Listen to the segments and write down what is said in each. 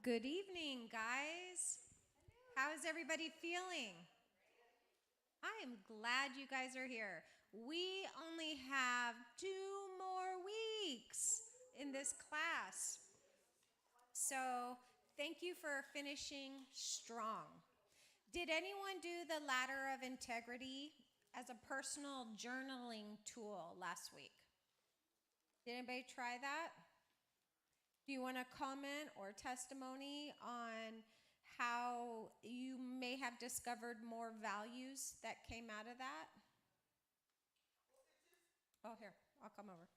Good evening, guys. How is everybody feeling? I am glad you guys are here. We only have 2 more weeks in this class. So thank you for finishing strong. Did anyone do the Ladder of Integrity as a personal journaling tool last week? Did anybody try that? Do you want to comment or testimony on how you may have discovered more values that came out of that? Oh, here, I'll come over.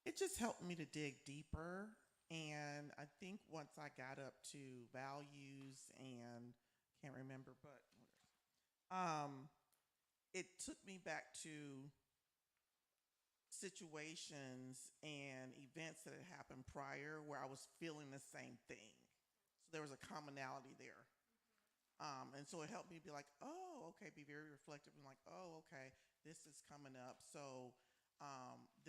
It just helped me to dig deeper. And I think once I got up to values and can't remember, but it took me back to situations and events that had happened prior where I was feeling the same thing. So there was a commonality there. And so it helped me be like, oh, okay, be very reflective and like, oh, okay, this is coming up. So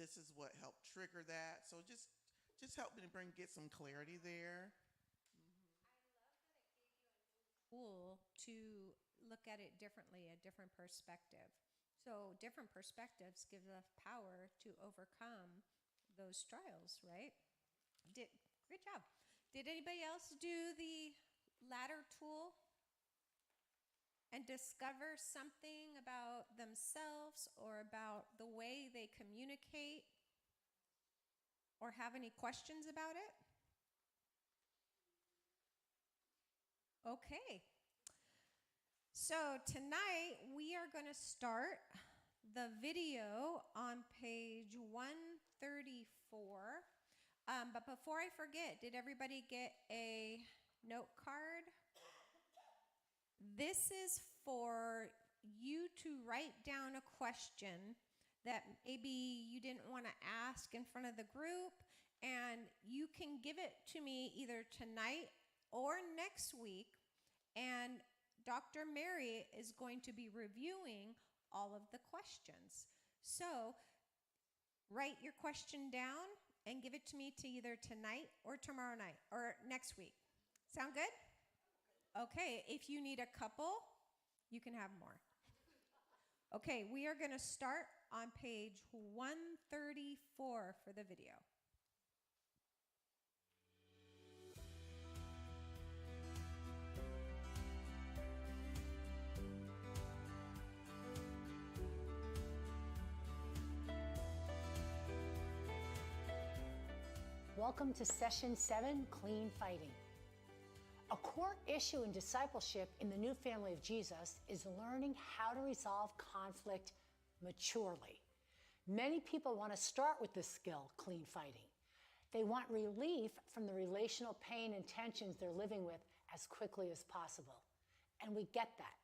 this is what helped trigger that. So just helped me to get some clarity there. Tool to look at it differently, a different perspective. So different perspectives give us power to overcome those trials, right? Great job. Did anybody else do the ladder tool and discover something about themselves or about the way they communicate or have any questions about it? Okay. So tonight we are going to start the video on page 134. But before I forget, did everybody get a note card? This is for you to write down a question that maybe you didn't want to ask in front of the group, and you can give it to me either tonight or next week, and Dr. Mary is going to be reviewing all of the questions. So write your question down and give it to me to either tonight or tomorrow night or next week. Sound good? Okay, if you need a couple, you can have more. Okay, we are going to start on page 134 for the video. Welcome to Session 7, Clean Fighting. A core issue in discipleship in the new family of Jesus is learning how to resolve conflict maturely. Many people want to start with this skill, clean fighting. They want relief from the relational pain and tensions they're living with as quickly as possible. And we get that.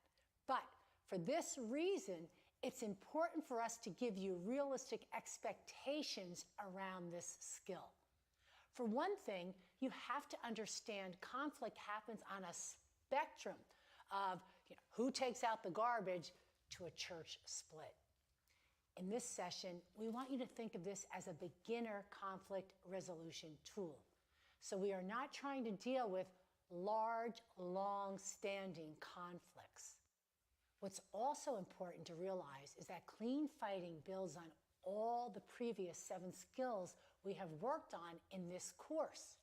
But for this reason, it's important for us to give you realistic expectations around this skill. For one thing, you have to understand conflict happens on a spectrum of who takes out the garbage to a church split. In this session, we want you to think of this as a beginner conflict resolution tool. So we are not trying to deal with large, long-standing conflicts. What's also important to realize is that clean fighting builds on all the previous 7 skills we have worked on in this course.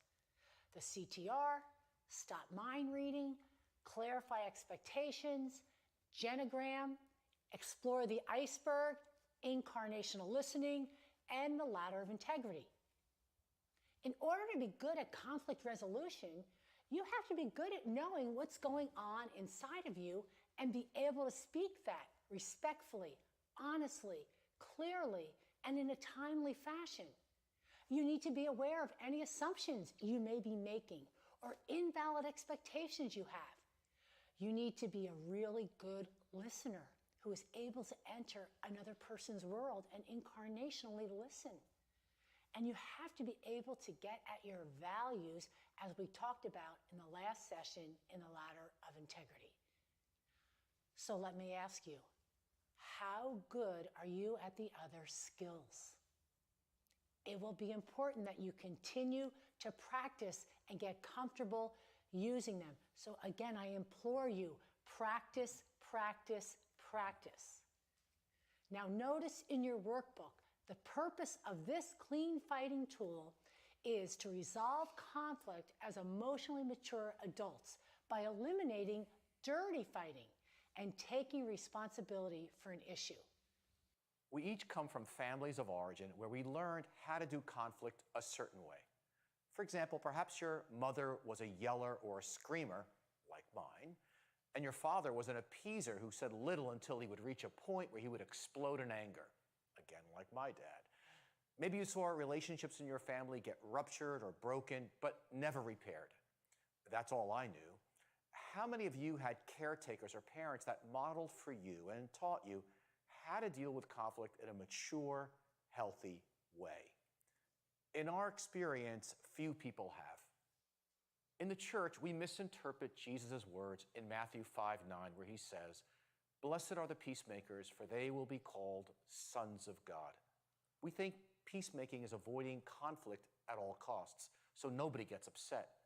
The CTR, stop mind reading, clarify expectations, genogram, explore the iceberg, incarnational listening, and the ladder of integrity. In order to be good at conflict resolution, you have to be good at knowing what's going on inside of you and be able to speak that respectfully, honestly, clearly, and in a timely fashion. You need to be aware of any assumptions you may be making or invalid expectations you have. You need to be a really good listener who is able to enter another person's world and incarnationally listen. And you have to be able to get at your values, as we talked about in the last session in the ladder of integrity. So let me ask you, how good are you at the other skills? it will be important that you continue to practice and get comfortable using them. So again, I implore you, practice, practice, practice. Now notice in your workbook, the purpose of this clean fighting tool is to resolve conflict as emotionally mature adults by eliminating dirty fighting and taking responsibility for an issue. We each come from families of origin where we learned how to do conflict a certain way. For example, perhaps your mother was a yeller or a screamer, like mine, and your father was an appeaser who said little until he would reach a point where he would explode in anger, again, like my dad. Maybe you saw relationships in your family get ruptured or broken, but never repaired. That's all I knew. How many of you had caretakers or parents that modeled for you and taught you how to deal with conflict in a mature, healthy way? In our experience, few people have. In the church, we misinterpret Jesus' words in Matthew 5:9, where he says, "Blessed are the peacemakers, for they will be called sons of God." We think peacemaking is avoiding conflict at all costs, so nobody gets upset.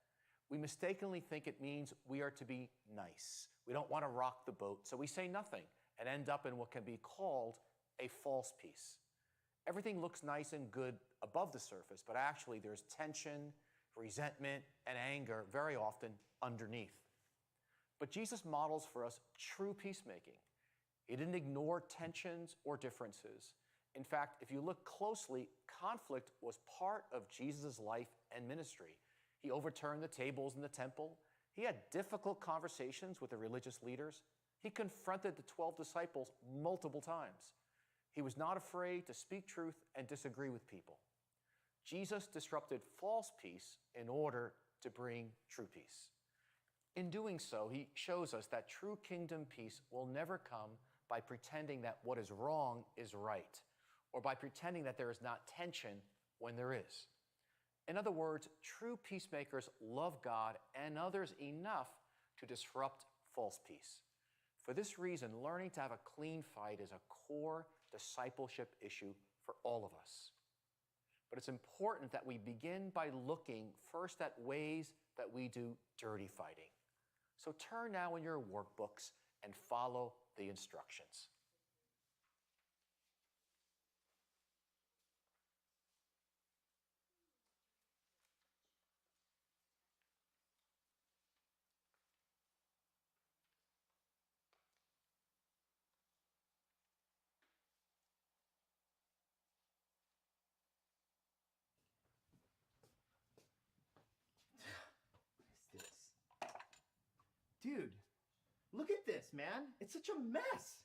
We mistakenly think it means we are to be nice. We don't want to rock the boat, so we say nothing and end up in what can be called a false peace. Everything looks nice and good above the surface, but actually there's tension, resentment, and anger very often underneath. But Jesus models for us true peacemaking. He didn't ignore tensions or differences. In fact, if you look closely, conflict was part of Jesus' life and ministry. He overturned the tables in the temple. He had difficult conversations with the religious leaders. He confronted the 12 disciples multiple times. He was not afraid to speak truth and disagree with people. Jesus disrupted false peace in order to bring true peace. In doing so, he shows us that true kingdom peace will never come by pretending that what is wrong is right, or by pretending that there is not tension when there is. In other words, true peacemakers love God and others enough to disrupt false peace. For this reason, learning to have a clean fight is a core discipleship issue for all of us. But it's important that we begin by looking first at ways that we do dirty fighting. So turn now in your workbooks and follow the instructions. Dude, look at this, man. It's such a mess.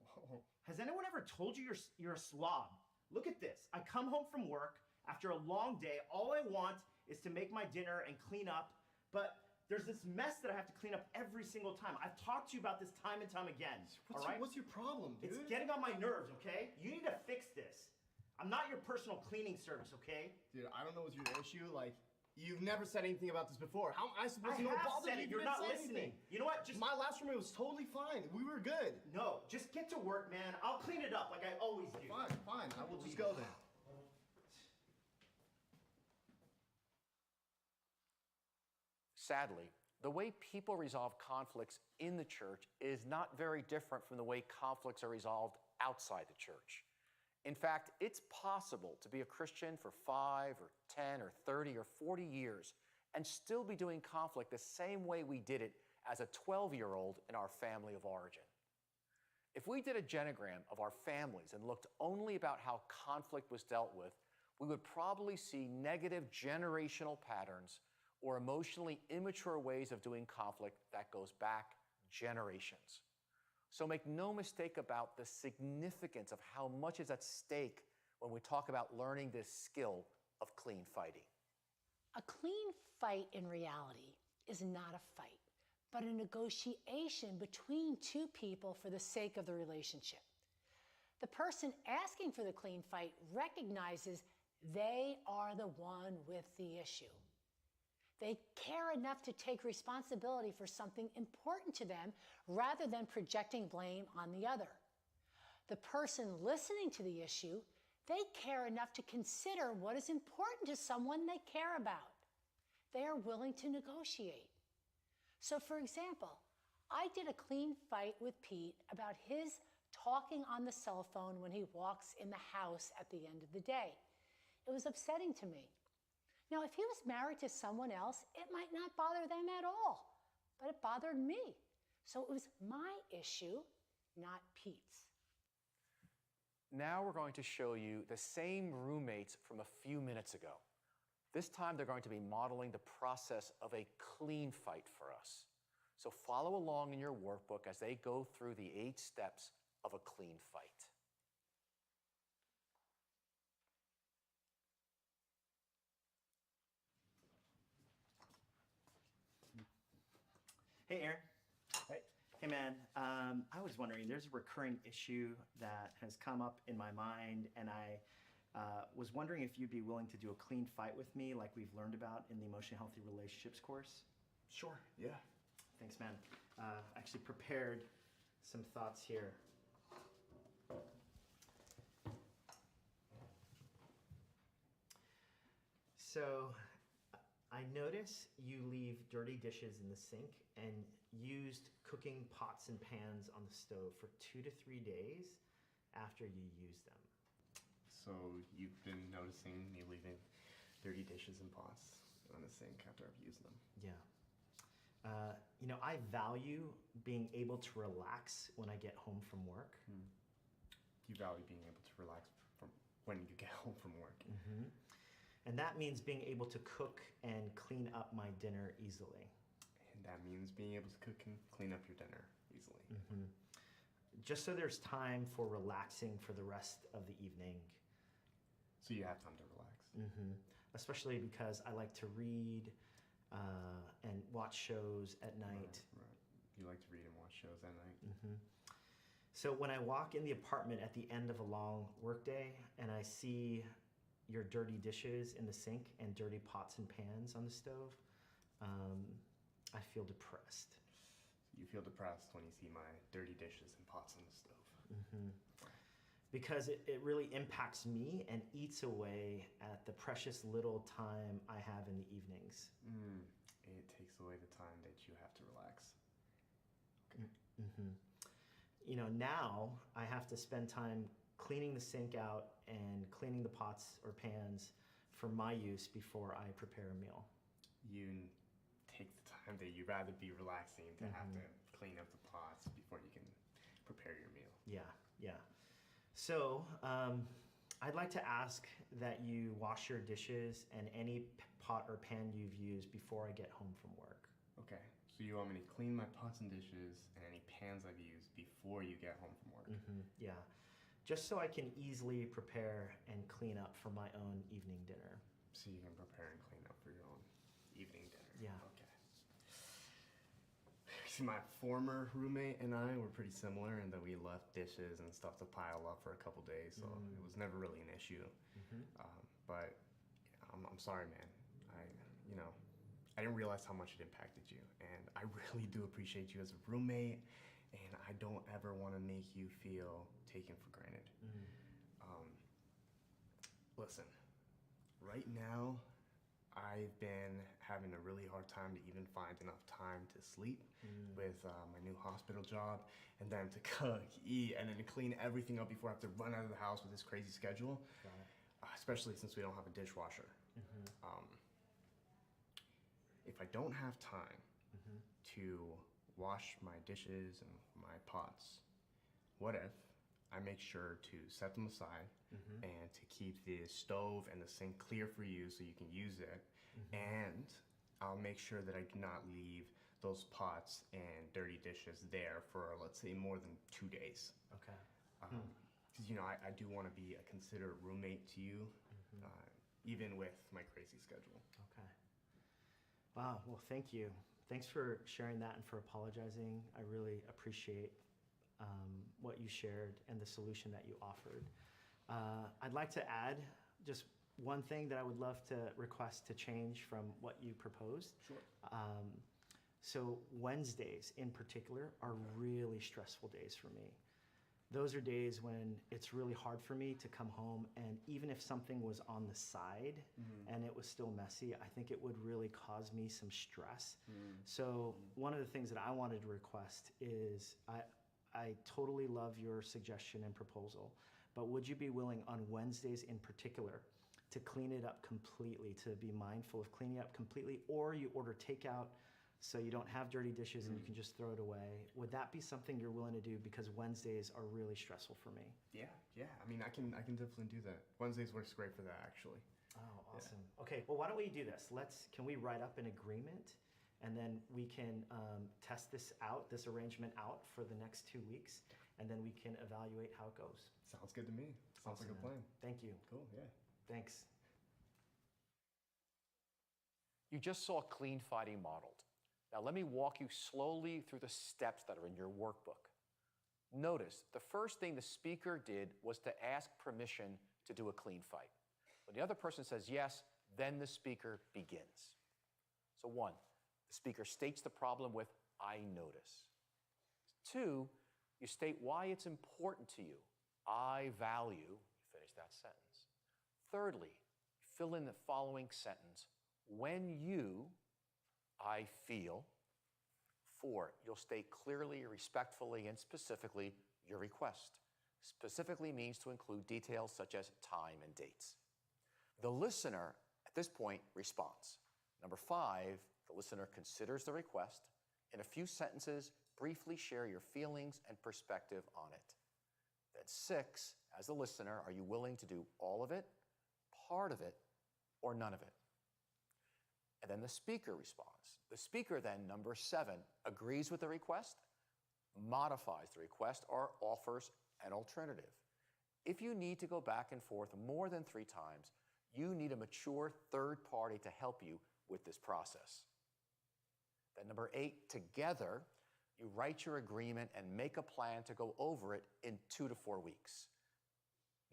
Whoa. Has anyone ever told you you're a slob? Look at this. I come home from work after a long day. All I want is to make my dinner and clean up, but there's this mess that I have to clean up every single time. I've talked to you about this time and time again. What's your problem, dude? It's getting on my nerves, okay? You need to fix this. I'm not your personal cleaning service, okay? Dude, I don't know what's your issue. Like, you've never said anything about this before. How am I supposed to know I have about said it. You're not listening. You know what? Just my last roommate was totally fine. We were good. no. Just get to work, man. I'll clean it up like I always do. Fine. I will just go then. Sadly, the way people resolve conflicts in the church is not very different from the way conflicts are resolved outside the church. In fact, it's possible to be a Christian for 5 or 10 or 30 or 40 years and still be doing conflict the same way we did it as a 12-year-old in our family of origin. If we did a genogram of our families and looked only about how conflict was dealt with, we would probably see negative generational patterns or emotionally immature ways of doing conflict that goes back generations. So make no mistake about the significance of how much is at stake when we talk about learning this skill of clean fighting. A clean fight in reality is not a fight, but a negotiation between two people for the sake of the relationship. The person asking for the clean fight recognizes they are the one with the issue. They care enough to take responsibility for something important to them rather than projecting blame on the other. The person listening to the issue They care enough to consider what is important to someone they care about. They are willing to negotiate. So, for example, I did a clean fight with Pete about his talking on the cell phone when he walks in the house at the end of the day. It was upsetting to me. Now, if he was married to someone else, it might not bother them at all, but it bothered me. So it was my issue, not Pete's. Now we're going to show you the same roommates from a few minutes ago. This time they're going to be modeling the process of a clean fight for us. So follow along in your workbook as they go through the 8 steps of a clean fight. Hey, Aaron. Hey, man. I was wondering, there's a recurring issue that has come up in my mind, and I was wondering if you'd be willing to do a clean fight with me like we've learned about in the Emotionally Healthy Relationships course. Sure, yeah. Thanks, man. Actually prepared some thoughts here. So, I notice you leave dirty dishes in the sink and used cooking pots and pans on the stove for 2 to 3 days after you use them. So you've been noticing me leaving dirty dishes and pots on the sink after I've used them. Yeah. I value being able to relax when I get home from work. You value being able to relax from when you get home from work. And that means being able to cook and clean up my dinner easily. And that means being able to cook and clean up your dinner easily. Just so there's time for relaxing for the rest of the evening. So you have time to relax. Especially because I like to read and watch shows at night. Right. You like to read and watch shows at night. So when I walk in the apartment at the end of a long workday and I see your dirty dishes in the sink and dirty pots and pans on the stove, I feel depressed. You feel depressed when you see my dirty dishes and pots on the stove. Because it really impacts me and eats away at the precious little time I have in the evenings. It takes away the time that you have to relax. Now I have to spend time cleaning the sink out and cleaning the pots or pans for my use before I prepare a meal. You take the time that you'd rather be relaxing to have to clean up the pots before you can prepare your meal. Yeah. So, I'd like to ask that you wash your dishes and any pot or pan you've used before I get home from work. Okay, so you want me to clean my pots and dishes and any pans I've used before you get home from work? Yeah. Just so I can easily prepare and clean up for my own evening dinner. So you can prepare and clean up for your own evening dinner? Yeah. Okay. See, my former roommate and I were pretty similar in that we left dishes and stuff to pile up for a couple days, so it was never really an issue. But I'm sorry, man. I didn't realize how much it impacted you, and I really do appreciate you as a roommate, and I don't ever want to make you feel taken for granted. Listen, right now, I've been having a really hard time to even find enough time to sleep with my new hospital job, and then to cook, eat, and then to clean everything up before I have to run out of the house with this crazy schedule, especially since we don't have a dishwasher. If I don't have time to wash my dishes and my pots, what if I make sure to set them aside and to keep the stove and the sink clear for you so you can use it, and I'll make sure that I do not leave those pots and dirty dishes there for, let's say, more than 2 days. Okay. Because, I do want to be a considerate roommate to you, even with my crazy schedule. Okay. Wow, well, thank you. Thanks for sharing that and for apologizing. I really appreciate what you shared and the solution that you offered. I'd like to add just one thing that I would love to request to change from what you proposed. Sure. So Wednesdays in particular are really stressful days for me. those are days when it's really hard for me to come home, and even if something was on the side and it was still messy, I think it would really cause me some stress. So one of the things that I wanted to request is I totally love your suggestion and proposal, but would you be willing on Wednesdays in particular to clean it up completely, to be mindful of cleaning up completely, or you order takeout so you don't have dirty dishes and you can just throw it away? Would that be something you're willing to do? Because Wednesdays are really stressful for me. Yeah. I mean, I can definitely do that. Wednesdays works great for that, actually. Oh, awesome. Okay, well, why don't we do this? Can we write up an agreement, and then we can test this arrangement out for the next 2 weeks, and then we can evaluate how it goes. Sounds good to me. Sounds like a plan. Thank you. Cool, yeah. Thanks. You just saw clean fighting modeled. Now let me walk you slowly through the steps that are in your workbook. Notice the first thing the speaker did was to ask permission to do a clean fight. When the other person says yes, then the speaker begins. So 1, the speaker states the problem with, I notice. 2, you state why it's important to you. I value, you finish that sentence. Thirdly, fill in the following sentence. When you, I feel. 4, you'll state clearly, respectfully, and specifically your request. Specifically means to include details such as time and dates. The listener, at this point, responds. Number 5, the listener considers the request. In a few sentences, briefly share your feelings and perspective on it. Then 6, as the listener, are you willing to do all of it, part of it, or none of it? And then the speaker responds. The speaker then, number 7, agrees with the request, modifies the request, or offers an alternative. If you need to go back and forth more than 3 times, you need a mature third party to help you with this process. Then number 8, together, you write your agreement and make a plan to go over it in 2 to 4 weeks.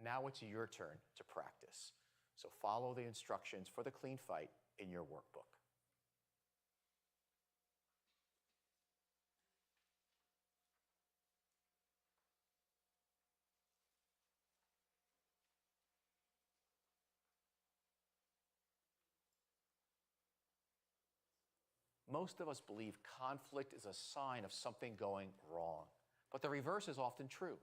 Now it's your turn to practice. So follow the instructions for the clean fight in your workbook. Most of us believe conflict is a sign of something going wrong, but the reverse is often true.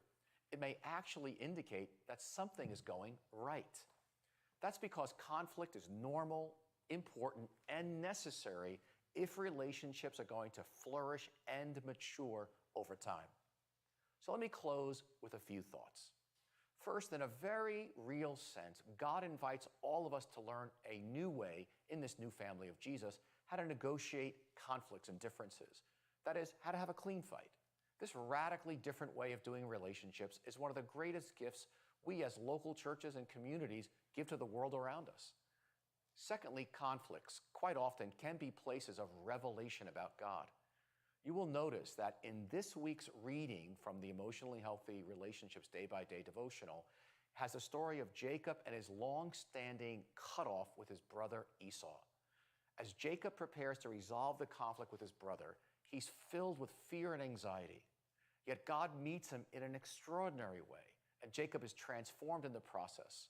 It may actually indicate that something is going right. That's because conflict is normal, important, and necessary if relationships are going to flourish and mature over time. So let me close with a few thoughts. First, in a very real sense, God invites all of us to learn a new way in this new family of Jesus how to negotiate conflicts and differences. That is, how to have a clean fight. This radically different way of doing relationships is one of the greatest gifts we as local churches and communities give to the world around us. Secondly, conflicts quite often can be places of revelation about God. You will notice that in this week's reading from the Emotionally Healthy Relationships Day by Day devotional has the story of Jacob and his long-standing cutoff with his brother Esau. As Jacob prepares to resolve the conflict with his brother, he's filled with fear and anxiety. Yet God meets him in an extraordinary way, and Jacob is transformed in the process.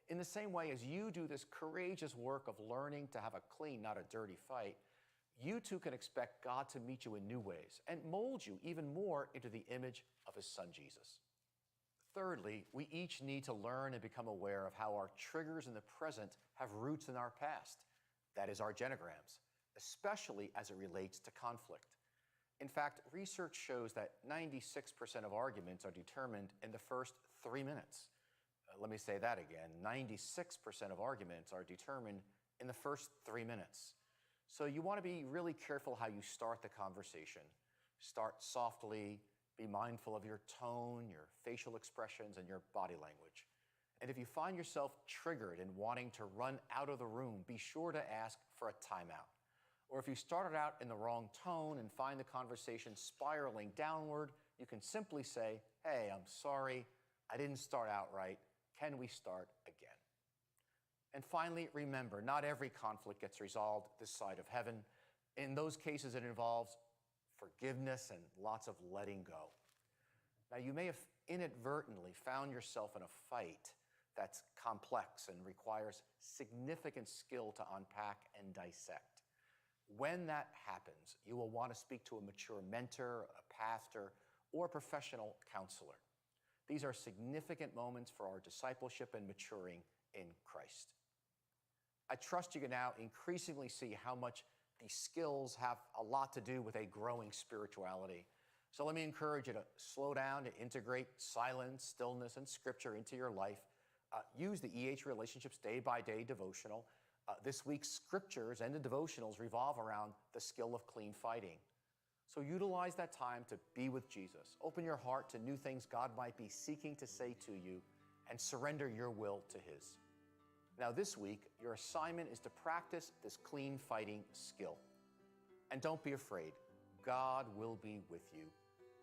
In the same way as you do this courageous work of learning to have a clean, not a dirty fight, you too can expect God to meet you in new ways and mold you even more into the image of his son, Jesus. Thirdly, we each need to learn and become aware of how our triggers in the present have roots in our past. That is our genograms, especially as it relates to conflict. In fact, research shows that 96% of arguments are determined in the first 3 minutes. Let me say that again. 96% of arguments are determined in the first 3 minutes. So you want to be really careful how you start the conversation. Start softly, be mindful of your tone, your facial expressions, and your body language. And if you find yourself triggered and wanting to run out of the room, be sure to ask for a timeout. Or if you started out in the wrong tone and find the conversation spiraling downward, you can simply say, hey, I'm sorry, I didn't start out right. Can we start again? And finally, remember, not every conflict gets resolved this side of heaven. In those cases, it involves forgiveness and lots of letting go. Now, you may have inadvertently found yourself in a fight that's complex and requires significant skill to unpack and dissect. When that happens, you will want to speak to a mature mentor, a pastor, or a professional counselor. These are significant moments for our discipleship and maturing in Christ. I trust you can now increasingly see how much these skills have a lot to do with a growing spirituality. So let me encourage you to slow down, to integrate silence, stillness, and scripture into your life. Use the EH Relationships Day by Day devotional. This week's scriptures and the devotionals revolve around the skill of clean fighting. So utilize that time to be with Jesus. Open your heart to new things God might be seeking to say to you, and surrender your will to His. Now this week, your assignment is to practice this clean fighting skill. And don't be afraid. God will be with you,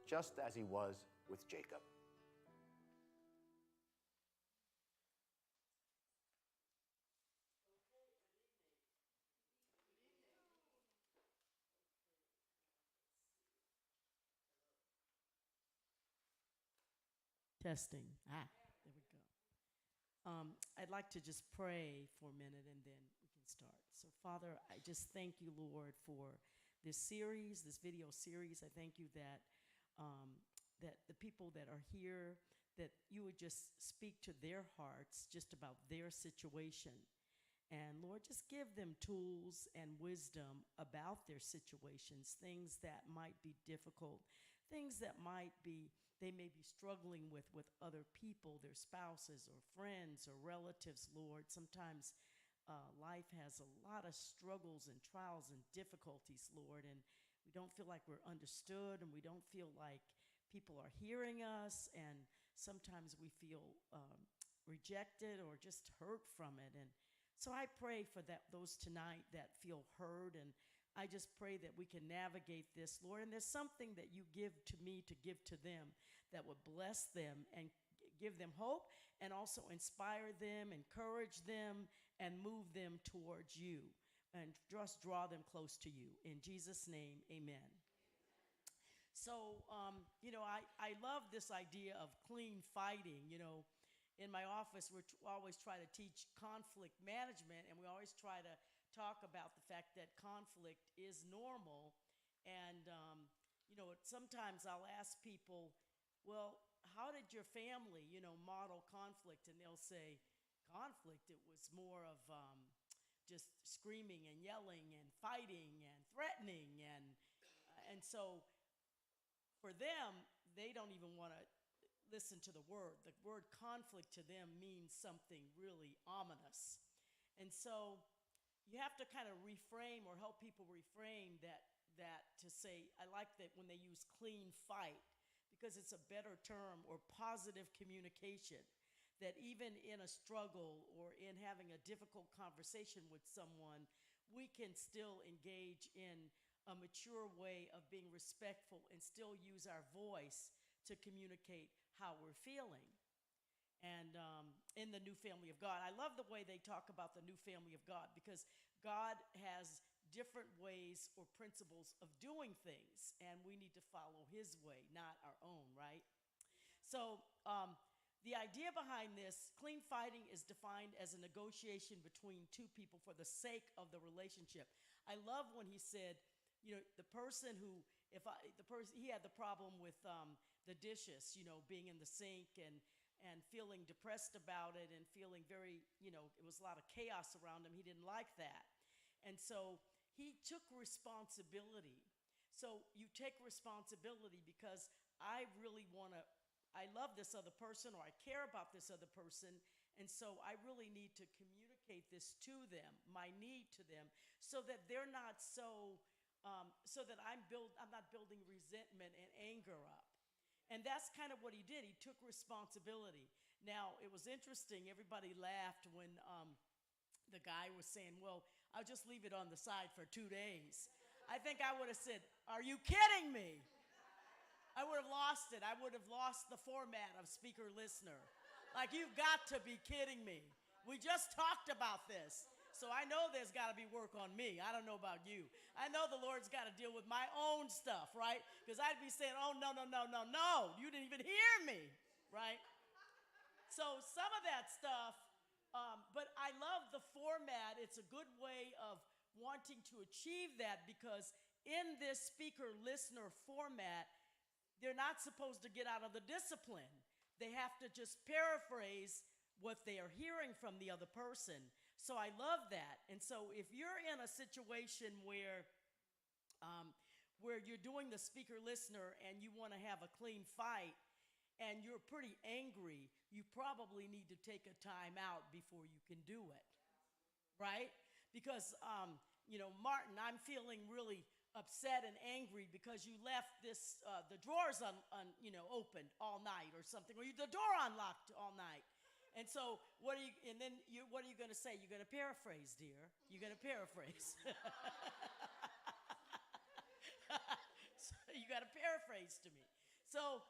just as He was with Jacob. Testing. There we go. I'd like to just pray for a minute and then we can start. So, Father, I just thank you, Lord, for this series, this video series. I thank you that that the people that are here, that you would just speak to their hearts just about their situation. And Lord, just give them tools and wisdom about their situations, things that might be difficult, things that they may be struggling with other people, their spouses or friends or relatives, Lord. Sometimes life has a lot of struggles and trials and difficulties, Lord, and we don't feel like we're understood, and we don't feel like people are hearing us, and sometimes we feel rejected or just hurt from it. And so I pray for those tonight that feel heard, and I just pray that we can navigate this, Lord. And there's something that you give to me to give to them that would bless them and give them hope, and also inspire them, encourage them, and move them towards you, and just draw them close to you. In Jesus' name, amen. So, I love this idea of clean fighting. In my office, we always try to teach conflict management, and we always try to talk about the fact that conflict is normal. And, sometimes I'll ask people, well, how did your family, model conflict? And they'll say, conflict, it was more of just screaming and yelling and fighting and threatening. And so for them, they don't even want to listen to the word. The word conflict to them means something really ominous. And so you have to kind of reframe, or help people reframe that to say, I like that when they use clean fight, because it's a better term, or positive communication, that even in a struggle or in having a difficult conversation with someone, we can still engage in a mature way of being respectful and still use our voice to communicate how we're feeling. And in the new family of God, I love the way they talk about the new family of God, because God has different ways or principles of doing things, and we need to follow His way, not our own, right? So the idea behind this, clean fighting, is defined as a negotiation between two people for the sake of the relationship. I love when he said, the person who, he had the problem with the dishes, being in the sink and feeling depressed about it, and feeling very, it was a lot of chaos around him. He didn't like that. And so he took responsibility. So you take responsibility because I love this other person, or I care about this other person, and so I really need to communicate this to them, my need to them, so that they're not so that I'm not building resentment and anger up. And that's kind of what he did. He took responsibility. Now, it was interesting. Everybody laughed when the guy was saying, well, I'll just leave it on the side for 2 days. I think I would have said, are you kidding me? I would have lost it. I would have lost the format of speaker listener. Like, you've got to be kidding me. We just talked about this. So I know there's got to be work on me. I don't know about you. I know the Lord's got to deal with my own stuff, right? Because I'd be saying, oh, no. You didn't even hear me. right? So some of that stuff, but I love the format. It's a good way of wanting to achieve that because in this speaker listener format, they're not supposed to get out of the discipline. They have to just paraphrase what they are hearing from the other person. So I love that. And so if you're in a situation where you're doing the speaker listener and you want to have a clean fight and you're pretty angry, you probably need to take a time out before you can do it, right? Because, Martin, I'm feeling really upset and angry because you left the drawers opened all night or something, or the door unlocked all night. And so what are you going to say? You're going to paraphrase, dear. You're going to paraphrase. So you got to paraphrase to me. So,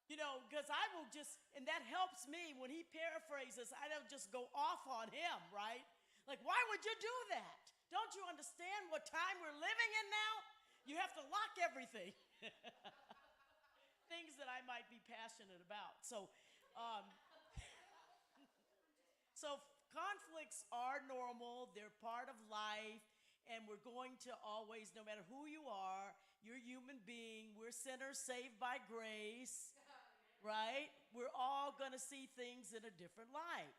because I will just, and that helps me when he paraphrases, I don't just go off on him, right? Like, why would you do that? Don't you understand what time we're living in now? You have to lock everything. Things that I might be passionate about. So conflicts are normal. They're part of life. And we're going to always, no matter who you are, you're a human being. We're sinners saved by grace, right? We're all going to see things in a different light.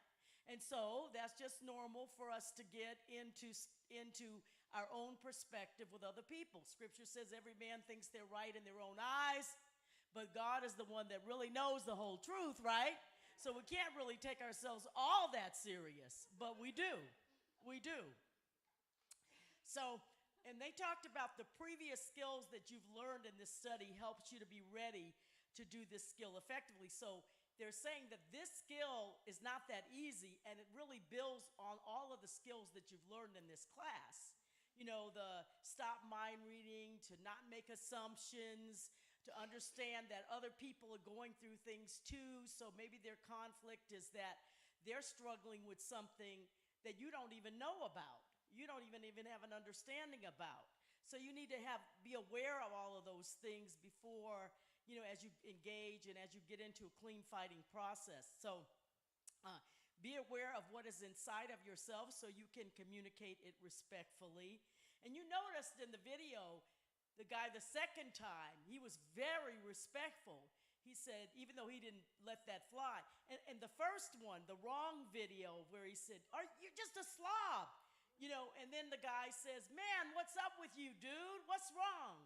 And so that's just normal for us to get into our own perspective with other people. Scripture says every man thinks they're right in their own eyes, but God is the one that really knows the whole truth, right? So we can't really take ourselves all that serious, but we do. We do. So, and they talked about the previous skills that you've learned in this study helps you to be ready to do this skill effectively. So they're saying that this skill is not that easy, and it really builds on all of the skills that you've learned in this class. The stop mind reading, to not make assumptions, to understand that other people are going through things too. So maybe their conflict is that they're struggling with something that you don't even know about. You don't even have an understanding about. So you need to be aware of all of those things before, as you engage and as you get into a clean fighting process. So be aware of what is inside of yourself so you can communicate it respectfully. And you noticed in the video, the guy the second time, he was very respectful. He said, even though he didn't let that fly. And the first one, the wrong video where he said, you're just a slob. And then the guy says, man, what's up with you, dude? What's wrong?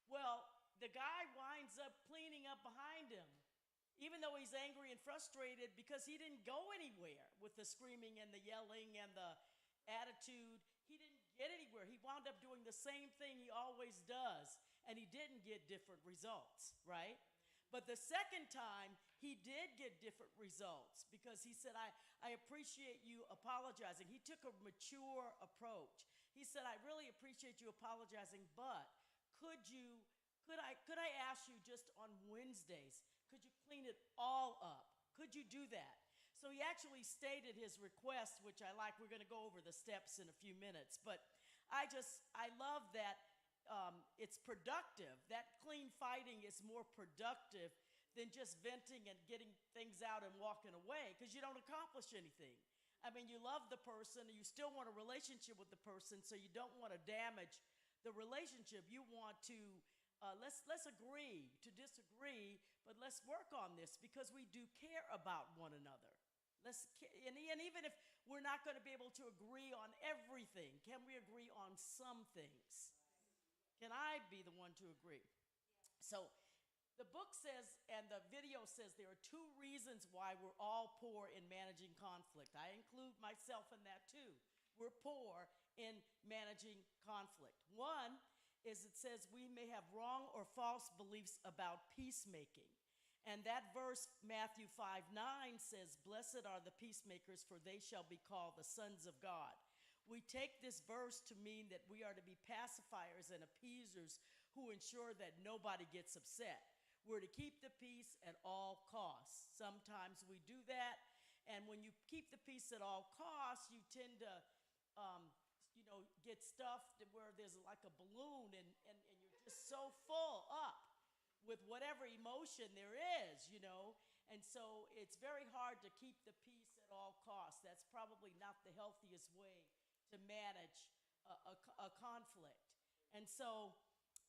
Well, the guy winds up cleaning up behind him, even though he's angry and frustrated because he didn't go anywhere with the screaming and the yelling and the attitude. He didn't get anywhere. He wound up doing the same thing he always does, and he didn't get different results, right? But the second time, he did get different results because he said, I appreciate you apologizing. He took a mature approach. He said, I really appreciate you apologizing, but could I ask you just on Wednesdays, could you clean it all up? Could you do that? So he actually stated his request, which I like. We're going to go over the steps in a few minutes, but I love that. It's productive. That clean fighting is more productive than just venting and getting things out and walking away because you don't accomplish anything. I mean, you love the person and you still want a relationship with the person, so you don't want to damage the relationship. You want to, let's agree to disagree, but let's work on this because we do care about one another. And even if we're not going to be able to agree on everything, can we agree on some things? Can I be the one to agree? So the book says, and the video says, there are two reasons why we're all poor in managing conflict. I include myself in that too. We're poor in managing conflict. One is it says we may have wrong or false beliefs about peacemaking. And that verse, Matthew 5:9 says, blessed are the peacemakers, for they shall be called the sons of God. We take this verse to mean that we are to be pacifiers and appeasers who ensure that nobody gets upset. We're to keep the peace at all costs. Sometimes we do that, and when you keep the peace at all costs, you tend to, get stuff where there's like a balloon, and you're just so full up with whatever emotion there is, you know. And so it's very hard to keep the peace at all costs. That's probably not the healthiest way to manage a conflict. And so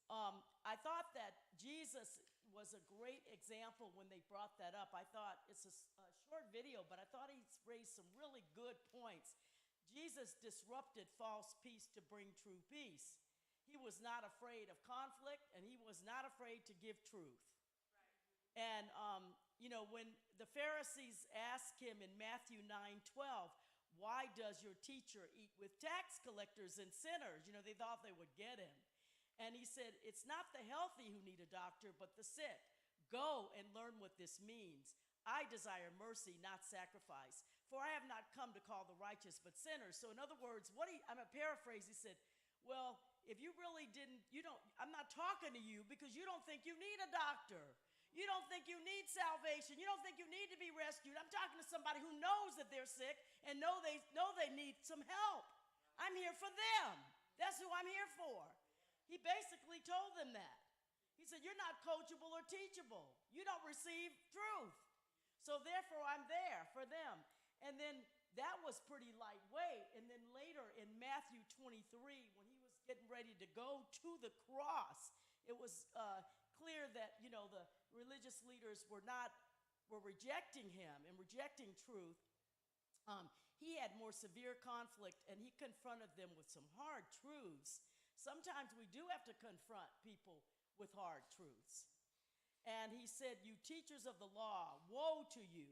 I thought that Jesus was a great example when they brought that up. I thought it's a short video, but I thought he raised some really good points. Jesus disrupted false peace to bring true peace. He was not afraid of conflict, and he was not afraid to give truth. And, you know, when the Pharisees asked him in Matthew 9:12, why does your teacher eat with tax collectors and sinners? You know, they thought they would get him. And he said, it's not the healthy who need a doctor, but the sick. Go and learn what this means. I desire mercy, not sacrifice. For I have not come to call the righteous, but sinners. So in other words, I'm a paraphrase. He said, well, if you really didn't, I'm not talking to you because you don't think you need a doctor. You don't think you need salvation. You don't think you need to be rescued. I'm talking to somebody who knows that they're sick and know they need some help. I'm here for them. That's who I'm here for. He basically told them that. He said, you're not coachable or teachable. You don't receive truth. So therefore, I'm there for them. And then that was pretty lightweight. And then later in Matthew 23, when he was getting ready to go to the cross, it was clear that, you know, the religious leaders were rejecting him and rejecting truth. He had more severe conflict, and he confronted them with some hard truths. Sometimes we do have to confront people with hard truths. And he said, you teachers of the law, woe to you,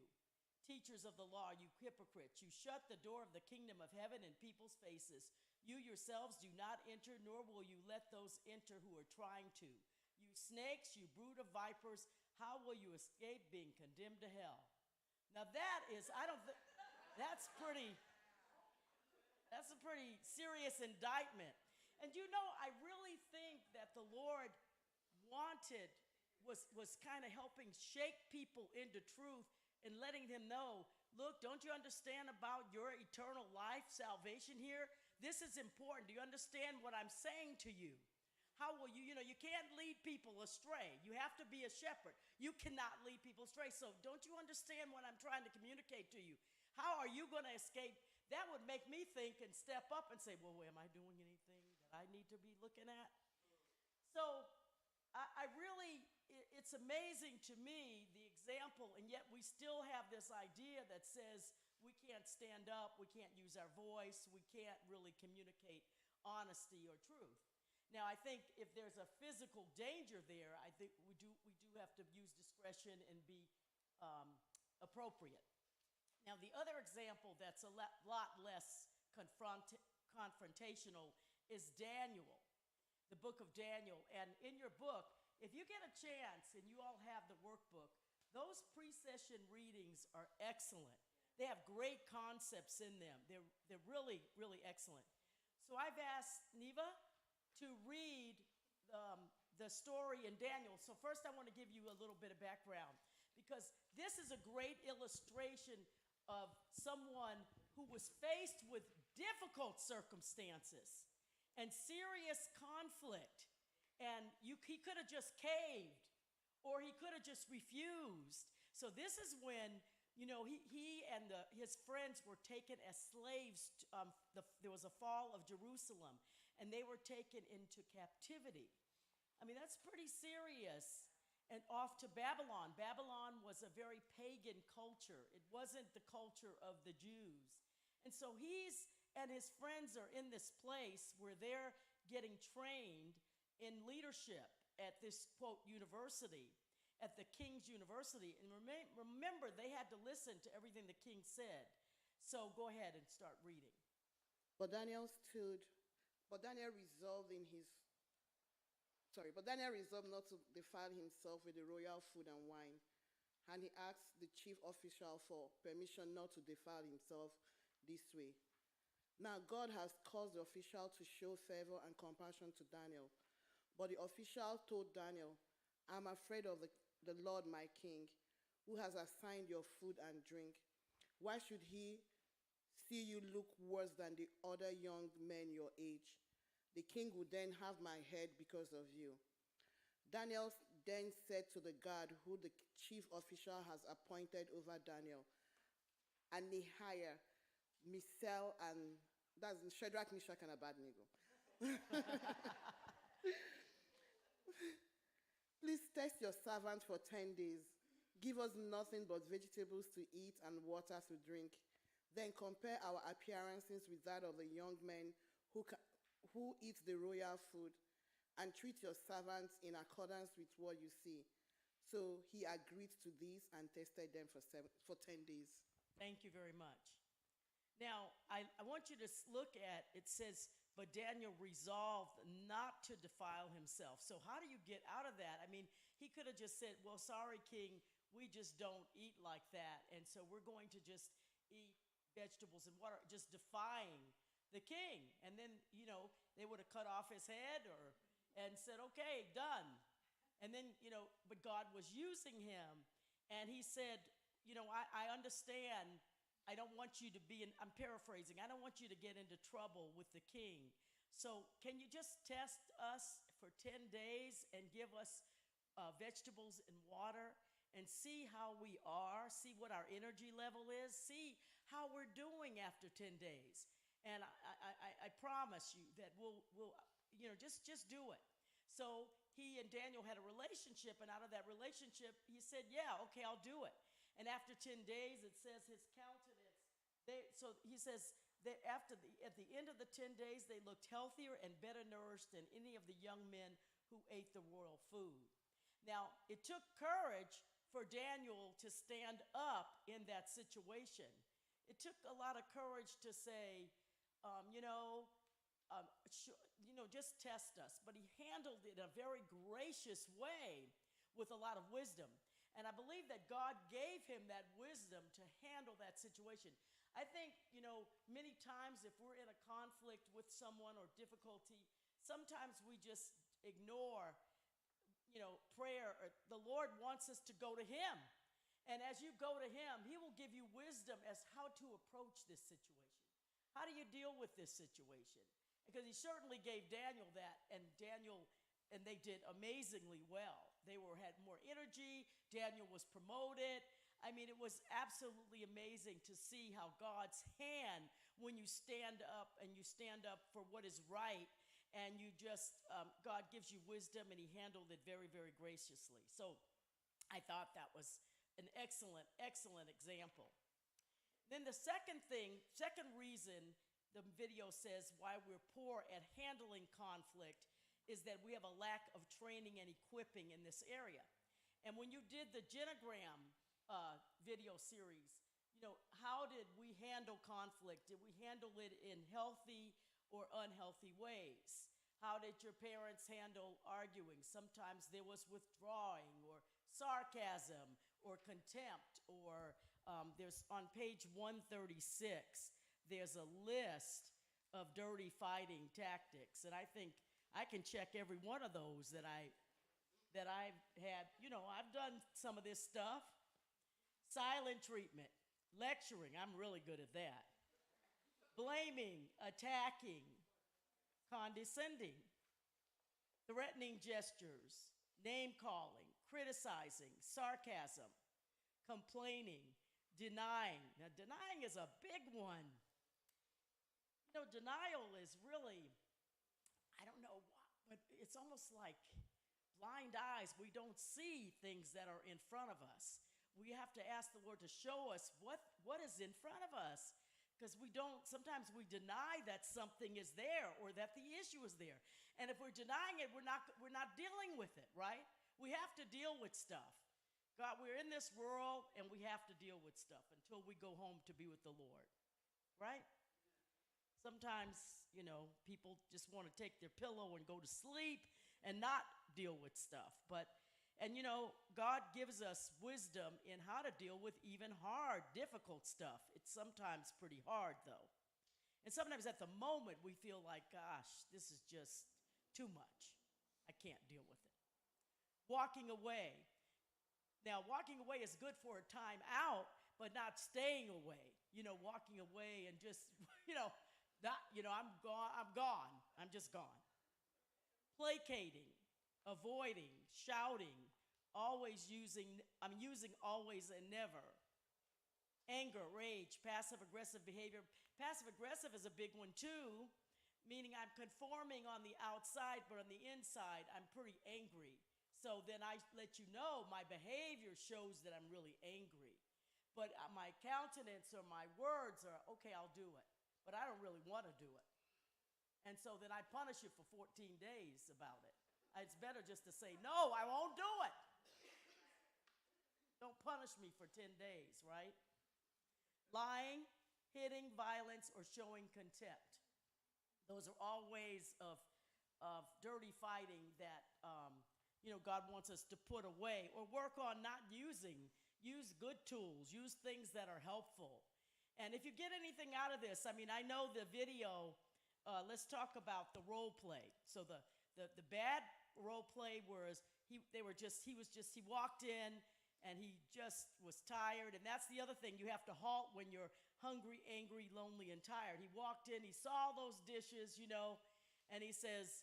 teachers of the law, you hypocrites. You shut the door of the kingdom of heaven in people's faces. You yourselves do not enter, nor will you let those enter who are trying to. You snakes, you brood of vipers, how will you escape being condemned to hell? Now that's a pretty serious indictment. And you know, I really think that the Lord was kind of helping shake people into truth and letting them know, look, don't you understand about your eternal life, salvation here? This is important. Do you understand what I'm saying to you? How will you you can't lead people astray. You have to be a shepherd. You cannot lead people astray. So don't you understand what I'm trying to communicate to you? How are you going to escape? That would make me think and step up and say, well, am I doing anything that I need to be looking at? So it's amazing to me, the example, and yet we still have this idea that says we can't stand up, we can't use our voice, we can't really communicate honesty or truth. Now, I think if there's a physical danger there, I think we do have to use discretion and be appropriate. Now, the other example that's a lot less confrontational is Daniel, the book of Daniel. And in your book, if you get a chance, and you all have the workbook, those pre-session readings are excellent. They have great concepts in them. They're really, really excellent. So I've asked Neva to read the story in Daniel. So first I want to give you a little bit of background, because this is a great illustration of someone who was faced with difficult circumstances and serious conflict. And he could have just caved, or he could have just refused. So this is when, he and his friends were taken as slaves. There was a fall of Jerusalem, and they were taken into captivity. I mean, that's pretty serious. And off to Babylon. Babylon was a very pagan culture. It wasn't the culture of the Jews. And so he's and his friends are in this place where they're getting trained in leadership at this, quote, university, at the king's university. And remember, they had to listen to everything the king said. So go ahead and start reading. But Daniel resolved not to defile himself with the royal food and wine, and he asked the chief official for permission not to defile himself this way. Now God has caused the official to show favor and compassion to Daniel. But the official told Daniel, I'm afraid of the Lord my king, who has assigned your food and drink. Why should he see you look worse than the other young men your age? The king would then have my head because of you. Daniel then said to the guard who the chief official has appointed over Daniel, and Nehemiah, Mishael, and that's Shadrach, Meshach, and Abednego. Please test your servants for 10 days. Give us nothing but vegetables to eat and water to drink. Then compare our appearances with that of the young men who eat the royal food, and treat your servants in accordance with what you see. So he agreed to this and tested them for 10 days. Thank you very much. Now, I want you to look at, it says, but Daniel resolved not to defile himself. So how do you get out of that? I mean, he could have just said, well, sorry, king, we just don't eat like that. And so we're going to just eat vegetables and water, just defying the king. And then, they would have cut off his head and said, okay, done. And then, but God was using him. And he said, I understand. I don't want you to I'm paraphrasing, I don't want you to get into trouble with the king. So can you just test us for 10 days and give us vegetables and water and see how we are, see what our energy level is, see how we're doing after 10 days. And I promise you that we'll just do it. So he and Daniel had a relationship, and out of that relationship, he said, yeah, okay, I'll do it. And after 10 days, it says his countenance, he says that at the end of the 10 days, they looked healthier and better nourished than any of the young men who ate the royal food. Now, it took courage for Daniel to stand up in that situation. It took a lot of courage to say, just test us. But he handled it in a very gracious way with a lot of wisdom. And I believe that God gave him that wisdom to handle that situation. I think, many times if we're in a conflict with someone or difficulty, sometimes we just ignore, prayer. The Lord wants us to go to him. And as you go to him, he will give you wisdom as how to approach this situation. How do you deal with this situation? Because he certainly gave Daniel that, and they did amazingly well. They had more energy. Daniel was promoted. I mean, it was absolutely amazing to see how God's hand, when you stand up and you stand up for what is right, and you just, God gives you wisdom, and he handled it very, very graciously. So I thought that was an excellent, excellent example. Then the second reason the video says why we're poor at handling conflict is that we have a lack of training and equipping in this area. And when you did the Genogram video series, how did we handle conflict? Did we handle it in healthy or unhealthy ways? How did your parents handle arguing? Sometimes there was withdrawing or sarcasm or contempt, or there's on page 136, there's a list of dirty fighting tactics. And I think I can check every one of those that I've had. I've done some of this stuff. Silent treatment, lecturing, I'm really good at that. Blaming, attacking, condescending, threatening gestures, name calling, criticizing, sarcasm, complaining, denying. Now, denying is a big one. Denial is really, I don't know why, but it's almost like blind eyes. We don't see things that are in front of us. We have to ask the Lord to show us what is in front of us, because sometimes we deny that something is there or that the issue is there. And if we're denying it, we're not dealing with it, right? We have to deal with stuff. God, we're in this world, and we have to deal with stuff until we go home to be with the Lord, right? Sometimes, people just want to take their pillow and go to sleep and not deal with stuff. God gives us wisdom in how to deal with even hard, difficult stuff. It's sometimes pretty hard, though. And sometimes at the moment, we feel like, gosh, this is just too much. I can't deal with it. Walking away. Now, walking away is good for a time out, but not staying away. Walking away and just, I'm gone. I'm just gone. Placating, avoiding, shouting, I'm using always and never. Anger, rage, passive aggressive behavior. Passive aggressive is a big one too, meaning I'm conforming on the outside, but on the inside, I'm pretty angry. So then I let you know my behavior shows that I'm really angry. But my countenance or my words are, okay, I'll do it. But I don't really want to do it. And so then I punish you for 14 days about it. It's better just to say, no, I won't do it. Don't punish me for 10 days, right? Lying, hitting, violence, or showing contempt. Those are all ways of dirty fighting that God wants us to put away or work on not using. Use good tools. Use things that are helpful. And if you get anything out of this, I know the video. Let's talk about the role play. So the bad role play was he walked in. And he just was tired. And that's the other thing. You have to halt when you're hungry, angry, lonely, and tired. He walked in, he saw those dishes, and he says,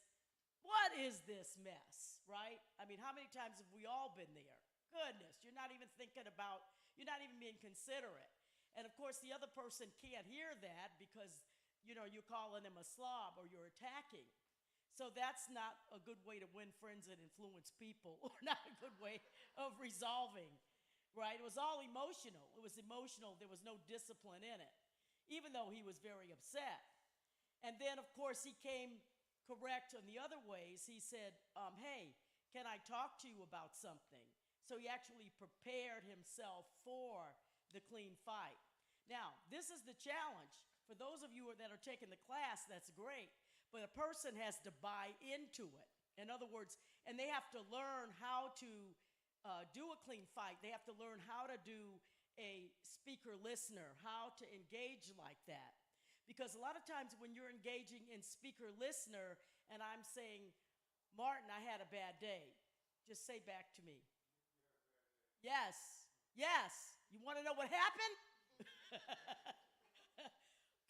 what is this mess, right? How many times have we all been there? Goodness, you're not even being considerate. And of course, the other person can't hear that because, you're calling him a slob or you're attacking. So that's not a good way to win friends and influence people, or not a good way of resolving, right? It was all emotional. It was emotional. There was no discipline in it, even though he was very upset. And then, of course, he came correct in the other ways. He said, hey, can I talk to you about something? So he actually prepared himself for the clean fight. Now, this is the challenge. For those of you that are taking the class, that's great. But a person has to buy into it. In other words, and they have to learn how to do a clean fight. They have to learn how to do a speaker listener, how to engage like that. Because a lot of times when you're engaging in speaker listener and I'm saying, Martin, I had a bad day, just say back to me, yes, yes. You want to know what happened?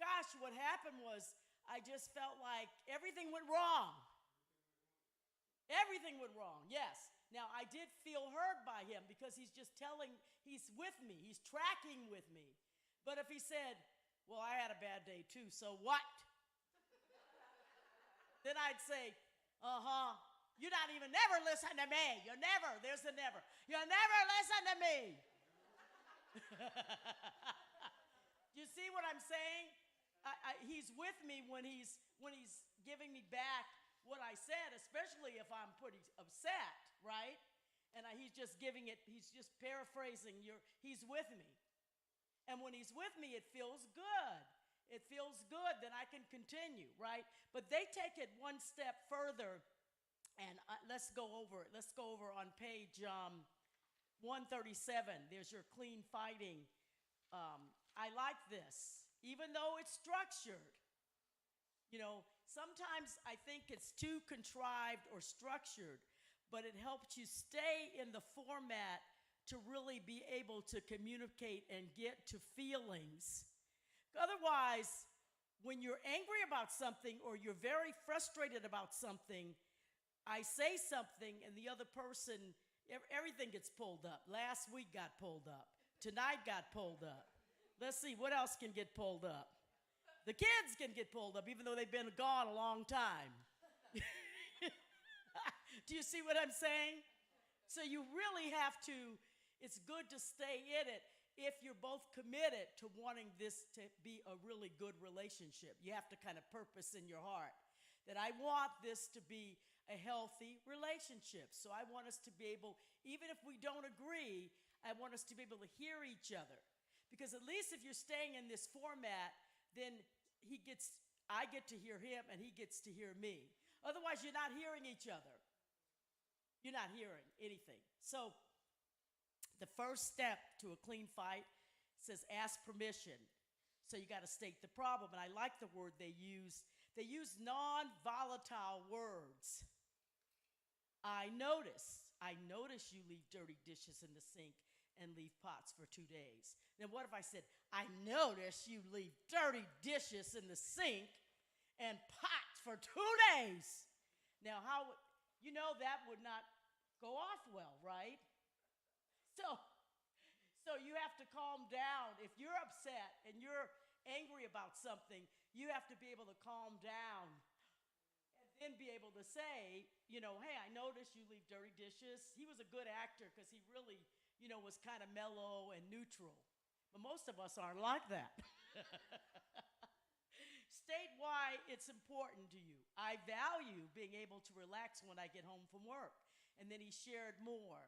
Gosh, what happened was I just felt like everything went wrong. Everything went wrong, yes. Now, I did feel heard by him because he's with me. He's tracking with me. But if he said, well, I had a bad day too, so what? Then I'd say, you not even never listen to me. There's the never. You never listen to me. You see what I'm saying? He's with me when he's giving me back what I said, especially if I'm pretty upset, right? And he's just paraphrasing. He's with me. And when he's with me, it feels good. It feels good, then I can continue, right? But they take it one step further, and let's go over it. Let's go over on page 137. There's your clean fighting. I like this. Even though it's structured. Sometimes I think it's too contrived or structured, but it helps you stay in the format to really be able to communicate and get to feelings. Otherwise, when you're angry about something or you're very frustrated about something, I say something and the other person, everything gets pulled up. Last week got pulled up. Tonight got pulled up. Let's see, what else can get pulled up? The kids can get pulled up, even though they've been gone a long time. Do you see what I'm saying? So you really have to, it's good to stay in it if you're both committed to wanting this to be a really good relationship. You have to kind of purpose in your heart that I want this to be a healthy relationship. So I want us to be able, even if we don't agree, I want us to be able to hear each other. Because at least if you're staying in this format, then I get to hear him and he gets to hear me. Otherwise, you're not hearing each other. You're not hearing anything. So the first step to a clean fight says ask permission. So you got to state the problem. And I like the word they use. They use non-volatile words. I notice you leave dirty dishes in the sink and leave pots for 2 days. Then what if I said, I notice you leave dirty dishes in the sink and pots for 2 days? Now, that would not go off well, right? So, so you have to calm down. If you're upset and you're angry about something, you have to be able to calm down and then be able to say, hey, I noticed you leave dirty dishes. He was a good actor because he really, was kind of mellow and neutral. But most of us aren't like that. State why it's important to you. I value being able to relax when I get home from work. And then he shared more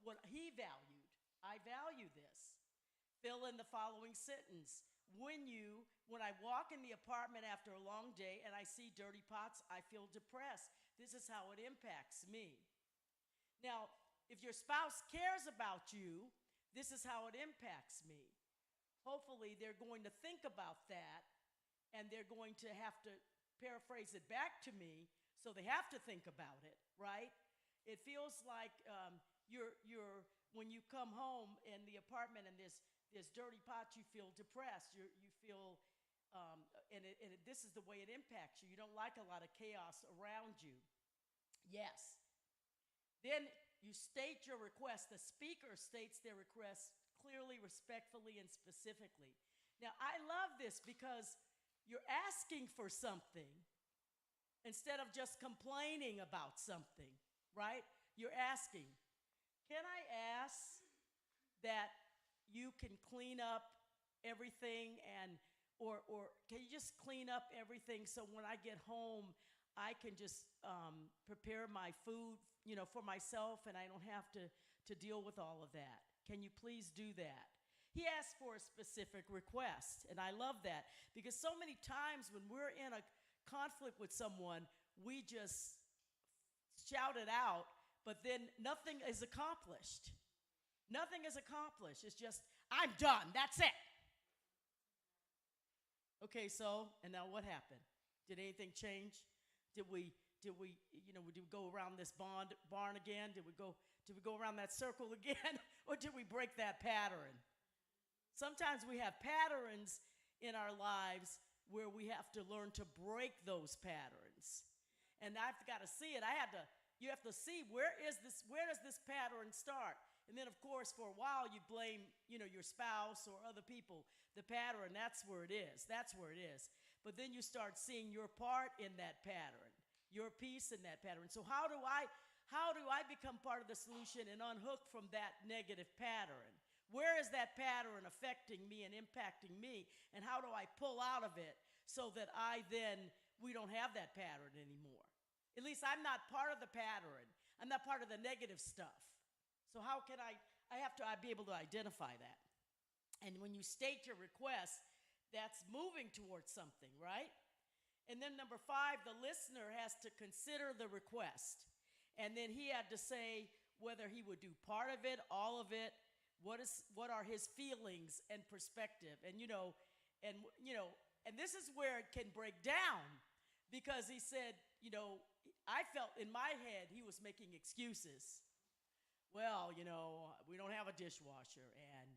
what he valued. I value this. Fill in the following sentence. When I walk in the apartment after a long day and I see dirty pots, I feel depressed. This is how it impacts me. Now, if your spouse cares about you, this is how it impacts me. Hopefully, they're going to think about that, and they're going to have to paraphrase it back to me, so they have to think about it, right? It feels like when you come home in the apartment and there's dirty pots, you feel depressed. You feel, this is the way it impacts you. You don't like a lot of chaos around you. Yes. Then you state your request. The speaker states their request clearly, respectfully, and specifically. Now, I love this because you're asking for something instead of just complaining about something, right? You're asking, can I ask that you can clean up everything or can you just clean up everything so when I get home, I can just prepare my food, for myself and I don't have to deal with all of that. Can you please do that? He asked for a specific request, and I love that because so many times when we're in a conflict with someone, we just shout it out, but then nothing is accomplished. Nothing is accomplished. It's just, I'm done. That's it. Okay, so, and now what happened? Did anything change? Did we go around this barn again? Did we go around that circle again? Or did we break that pattern? Sometimes we have patterns in our lives where we have to learn to break those patterns. And I've got to see it. You have to see where does this pattern start? And then, of course, for a while you blame, your spouse or other people. The pattern, that's where it is. That's where it is. But then you start seeing your part in that pattern, your piece in that pattern. So how do I become part of the solution and unhook from that negative pattern? Where is that pattern affecting me and impacting me? And how do I pull out of it so that we don't have that pattern anymore? At least I'm not part of the pattern. I'm not part of the negative stuff. So how can I have to be able to identify that? And when you state your request, that's moving towards something, right? And then number 5, the listener has to consider the request. And then he had to say whether he would do part of it, all of it, what are his feelings and perspective. And and this is where it can break down because he said, I felt in my head he was making excuses. Well, we don't have a dishwasher and,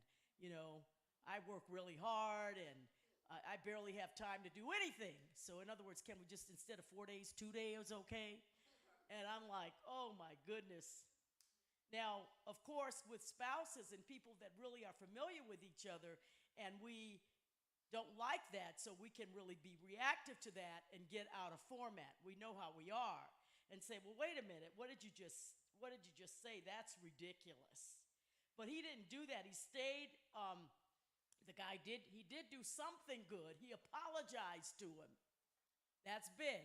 I work really hard and I barely have time to do anything. So in other words, can we just, instead of 4 days, 2 days, okay? And I'm like, oh my goodness. Now, of course, with spouses and people that really are familiar with each other and we don't like that, so we can really be reactive to that and get out of format. We know how we are and say, well, wait a minute, what did you just say? That's ridiculous. But he didn't do that. He stayed, he did do something good. He apologized to him. That's big.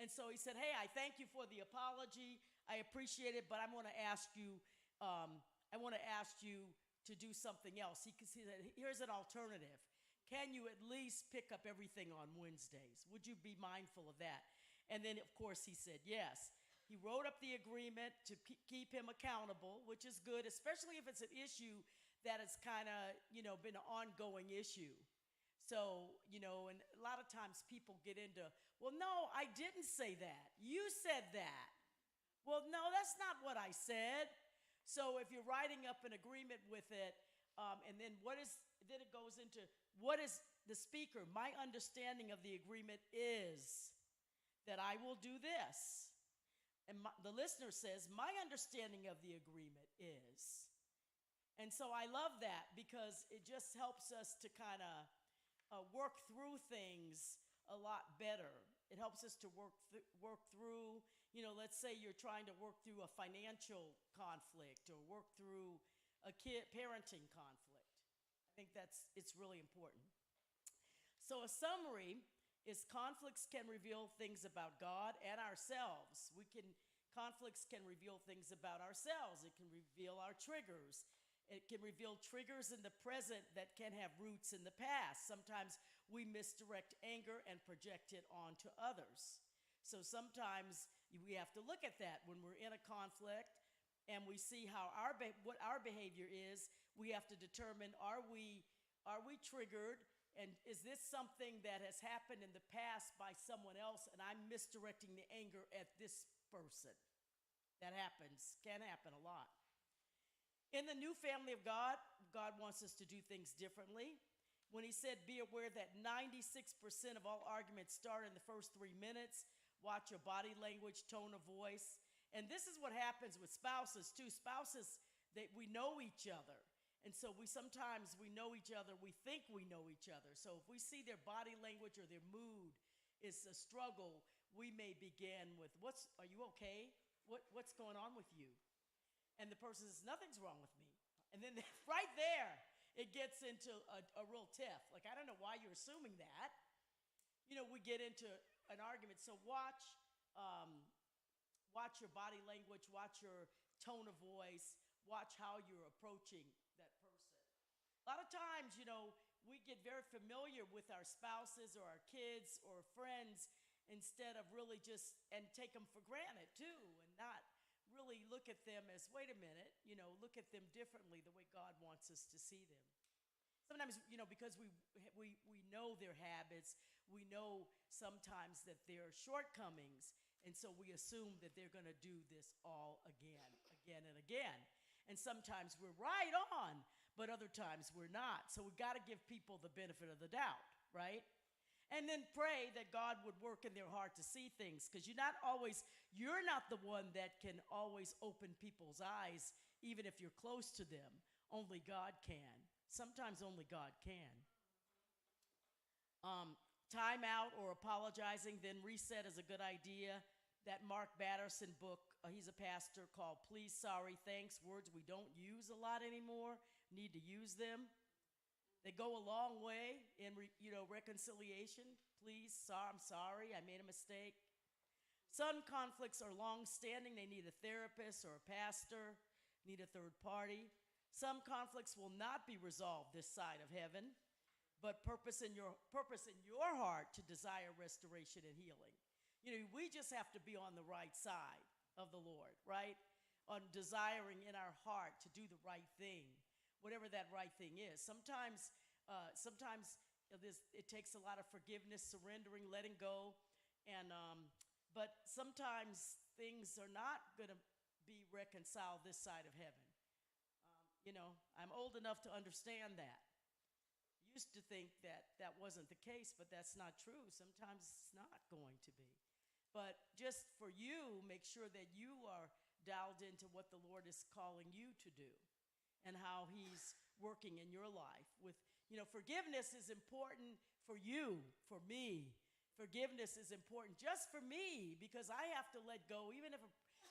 And so he said, hey, I thank you for the apology. I appreciate it, but I want to ask you to do something else. He said, here's an alternative. Can you at least pick up everything on Wednesdays? Would you be mindful of that? And then, of course, he said yes. He wrote up the agreement to keep him accountable, which is good, especially if it's an issue that has kind of, been an ongoing issue. So, and a lot of times people get into, well, no, I didn't say that. You said that. Well, no, that's not what I said. So if you're writing up an agreement with it, and then it goes into, what is the speaker? My understanding of the agreement is that I will do this. And the listener says, my understanding of the agreement is. And so I love that because it just helps us to kind of work through things a lot better. It helps us to work through, you know, let's say you're trying to work through a financial conflict or work through a kid parenting conflict. I think it's really important. So a summary is conflicts can reveal things about God and ourselves. Conflicts can reveal things about ourselves. It can reveal our triggers. It can reveal triggers in the present that can have roots in the past. Sometimes we misdirect anger and project it onto others. So sometimes we have to look at that when we're in a conflict and we see how what our behavior is. We have to determine, are we triggered, and is this something that has happened in the past by someone else and I'm misdirecting the anger at this person? That can happen a lot. In the new family of God, God wants us to do things differently. When he said, be aware that 96% of all arguments start in the first 3 minutes, watch your body language, tone of voice. And this is what happens with spouses too. Spouses, we know each other. And so sometimes we know each other, we think we know each other. So if we see their body language or their mood is a struggle, we may begin with, are you okay? What's going on with you? And the person says, nothing's wrong with me. And then right there, it gets into a real tiff. Like, I don't know why you're assuming that. You know, we get into an argument. So watch your body language, watch your tone of voice, watch how you're approaching that person. A lot of times, you know, we get very familiar with our spouses or our kids or friends instead of really and take them for granted too, and not really look at them as, wait a minute, you know, look at them differently the way God wants us to see them. Sometimes, you know, because we know their habits, we know sometimes that there are shortcomings, and so we assume that they're going to do this all again and again. And sometimes we're right on, but other times we're not. So we've got to give people the benefit of the doubt, right? And then pray that God would work in their heart to see things, because you're not the one that can always open people's eyes, even if you're close to them. Only God can. Sometimes only God can. Time out or apologizing, then reset is a good idea. That Mark Batterson book, he's a pastor, called Please, Sorry, Thanks, words we don't use a lot anymore, need to use them. They go a long way in reconciliation. Please, I'm sorry, I made a mistake. Some conflicts are long-standing. They need a therapist or a pastor, need a third party. Some conflicts will not be resolved this side of heaven, but purpose in your heart to desire restoration and healing. You know, we just have to be on the right side of the Lord, right? On desiring in our heart to do the right thing, whatever that right thing is. Sometimes it takes a lot of forgiveness, surrendering, letting go, but sometimes things are not going to be reconciled this side of heaven. You know, I'm old enough to understand that. Used to think that wasn't the case, but that's not true. Sometimes it's not going to be. But just for you, make sure that you are dialed into what the Lord is calling you to do and how he's working in your life. Forgiveness is important for you, for me. Forgiveness is important just for me, because I have to let go. Even if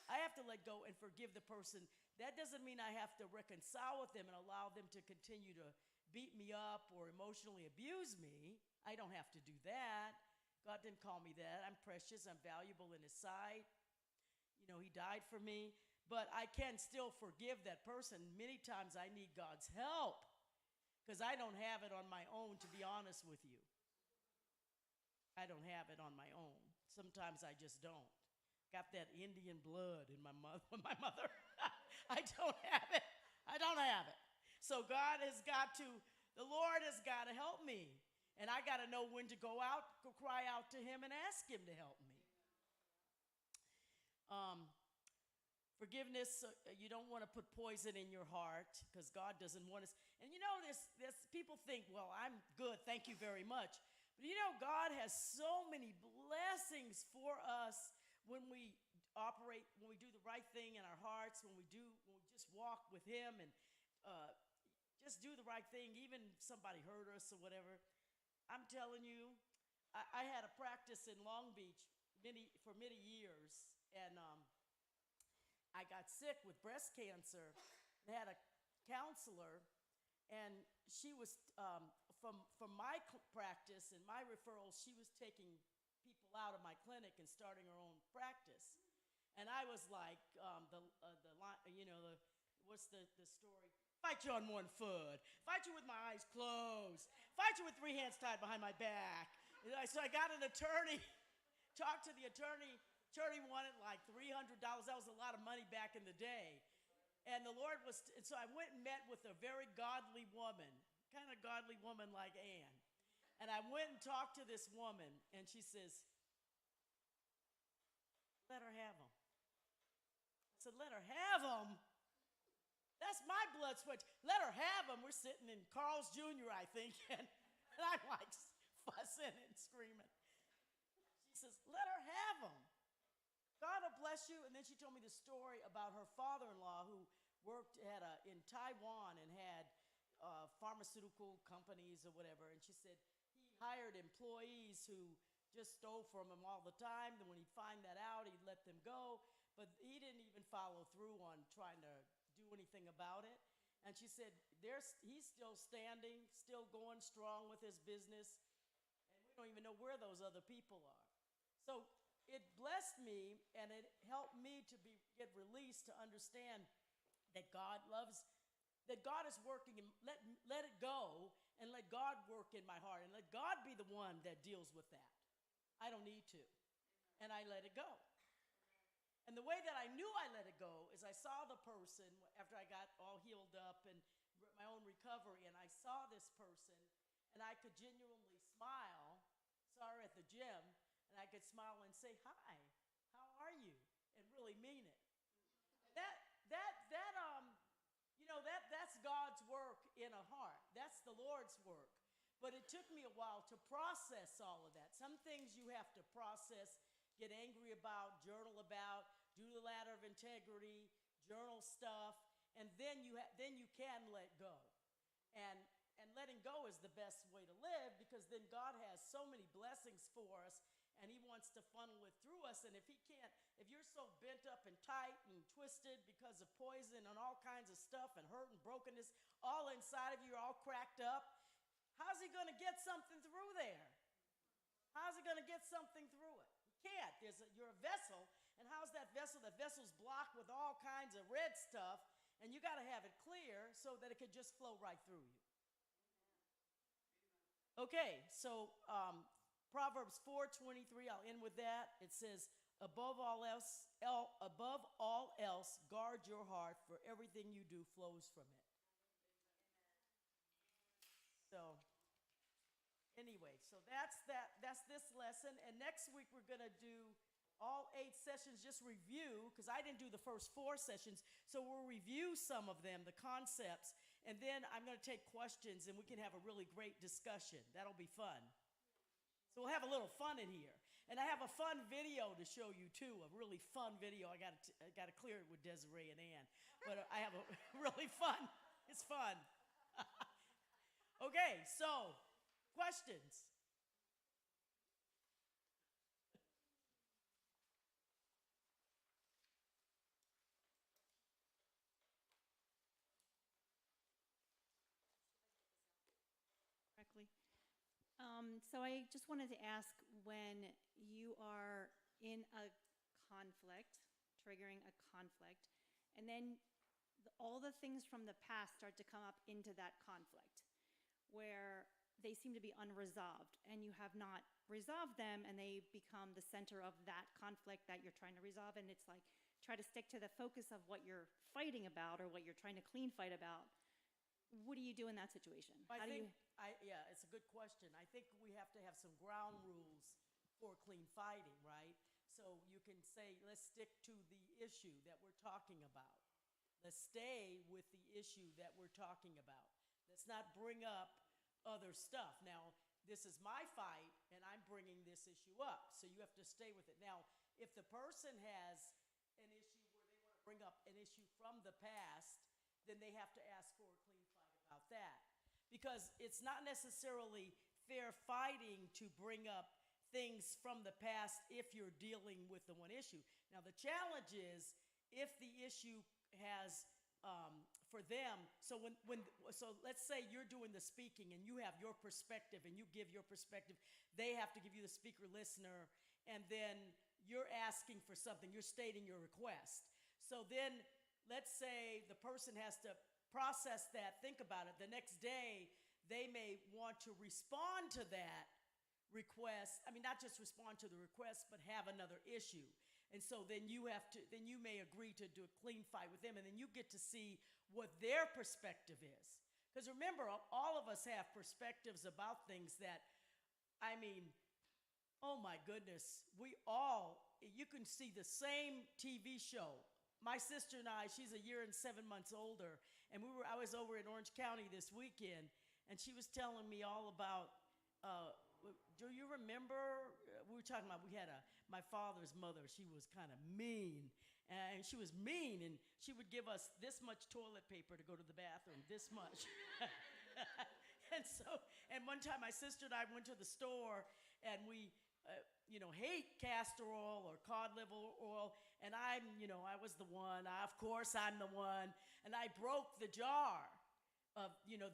I have to let go and forgive the person, that doesn't mean I have to reconcile with them and allow them to continue to beat me up or emotionally abuse me. I don't have to do that. God didn't call me that. I'm precious. I'm valuable in his sight. You know, he died for me. But I can still forgive that person. Many times I need God's help, because I don't have it on my own, to be honest with you. I don't have it on my own. Sometimes I just don't. Got that Indian blood in my mother. I don't have it. I don't have it. So the Lord has got to help me. And I got to know when to go cry out to him and ask him to help me. Forgiveness, you don't want to put poison in your heart, because God doesn't want us. And you know, this people think, well, I'm good, thank you very much. But you know, God has so many blessings for us when we operate, when we do the right thing in our hearts, when we just walk with him and just do the right thing, even if somebody hurt us or whatever. I'm telling you, I had a practice in Long Beach for many years, and I got sick with breast cancer. I had a counselor, and she was from my practice and my referrals. She was taking people out of my clinic and starting her own practice, and I was like, what's the story? Fight you on one foot. Fight you with my eyes closed. Fight you with 3 hands tied behind my back. So I got an attorney, talked to the attorney. Attorney wanted like $300. That was a lot of money back in the day. And the Lord and so I went and met with a very godly woman, kind of godly woman like Ann. And I went and talked to this woman, and she says, let her have them. I said, let her have them? That's my blood sweat. Let her have them. We're sitting in Carl's Jr., I think, and I'm like fussing and screaming. She says, let her have them. God will bless you. And then she told me the story about her father-in-law who worked in Taiwan and had pharmaceutical companies or whatever. And she said he hired employees who just stole from him all the time. Then when he'd find that out, he'd let them go. But he didn't even follow through on trying to do anything about it. And she said, he's still standing, still going strong with his business, and we don't even know where those other people are. So it blessed me, and it helped me to get released to understand that God is working, and let it go, and let God work in my heart, and let God be the one that deals with that. I don't need to, and I let it go. And the way that I knew I let it go is I saw the person after I got all healed up and my own recovery, and I saw this person, and I could genuinely smile, saw her at the gym, and I could smile and say, hi, how are you? And really mean it. That's God's work in a heart. That's the Lord's work. But it took me a while to process all of that. Some things you have to process, get angry about, journal about, do the ladder of integrity, journal stuff, and then you can let go. And letting go is the best way to live, because then God has so many blessings for us, and he wants to funnel it through us. And if you're so bent up and tight and twisted because of poison and all kinds of stuff and hurt and brokenness all inside of you, you're all cracked up, how's he going to get something through there? How's he going to get something through it? He can't. You're a vessel, and how's that vessel? That vessel's blocked with all kinds of red stuff, and you got to have it clear so that it could just flow right through you. Okay, so Proverbs 4:23, I'll end with that. It says, above all else, guard your heart, for everything you do flows from it. So anyway, so that's this lesson. And next week we're going to do all 8 sessions, just review, because I didn't do the first 4 sessions. So we'll review some of them, the concepts, and then I'm going to take questions, and we can have a really great discussion. That'll be fun. So we'll have a little fun in here. And I have a fun video to show you, too, a really fun video. I got to clear it with Desiree and Ann. But I have a really fun. It's fun. Okay, so questions? Correctly. So I just wanted to ask, when you are in a conflict, triggering a conflict, and then all the things from the past start to come up into that conflict, where they seem to be unresolved, and you have not resolved them, and they become the center of that conflict that you're trying to resolve, and it's like, try to stick to the focus of what you're fighting about or what you're trying to clean fight about. What do you do in that situation? Yeah, it's a good question. I think we have to have some ground rules for clean fighting, right? So you can say, let's stick to the issue that we're talking about. Let's stay with the issue that we're talking about. Let's not bring up other stuff. Now, this is my fight, and I'm bringing this issue up, so you have to stay with it. Now, if the person has an issue where they want to bring up an issue from the past, then they have to ask for a clean fight about that. Because it's not necessarily fair fighting to bring up things from the past if you're dealing with the one issue. Now, the challenge is if the issue has, for them, so so let's say you're doing the speaking and you have your perspective and you give your perspective, they have to give you the speaker listener, and then you're asking for something, you're stating your request. So then let's say the person has to process that, think about it. The next day, they may want to respond to that request. I mean, not just respond to the request, but have another issue. And so then you may agree to do a clean fight with them, and then you get to see what their perspective is. Because remember, all of us have perspectives about things that, I mean, oh my goodness, you can see the same TV show. My sister and I, she's a year and 7 months older, and I was over in Orange County this weekend, and she was telling me all about, do you remember, we were talking about, my father's mother, she was kind of mean, and she was mean, and she would give us this much toilet paper to go to the bathroom, this much. And one time my sister and I went to the store, and we, hate castor oil or cod liver oil, and I was the one, of course I'm the one, and I broke the jar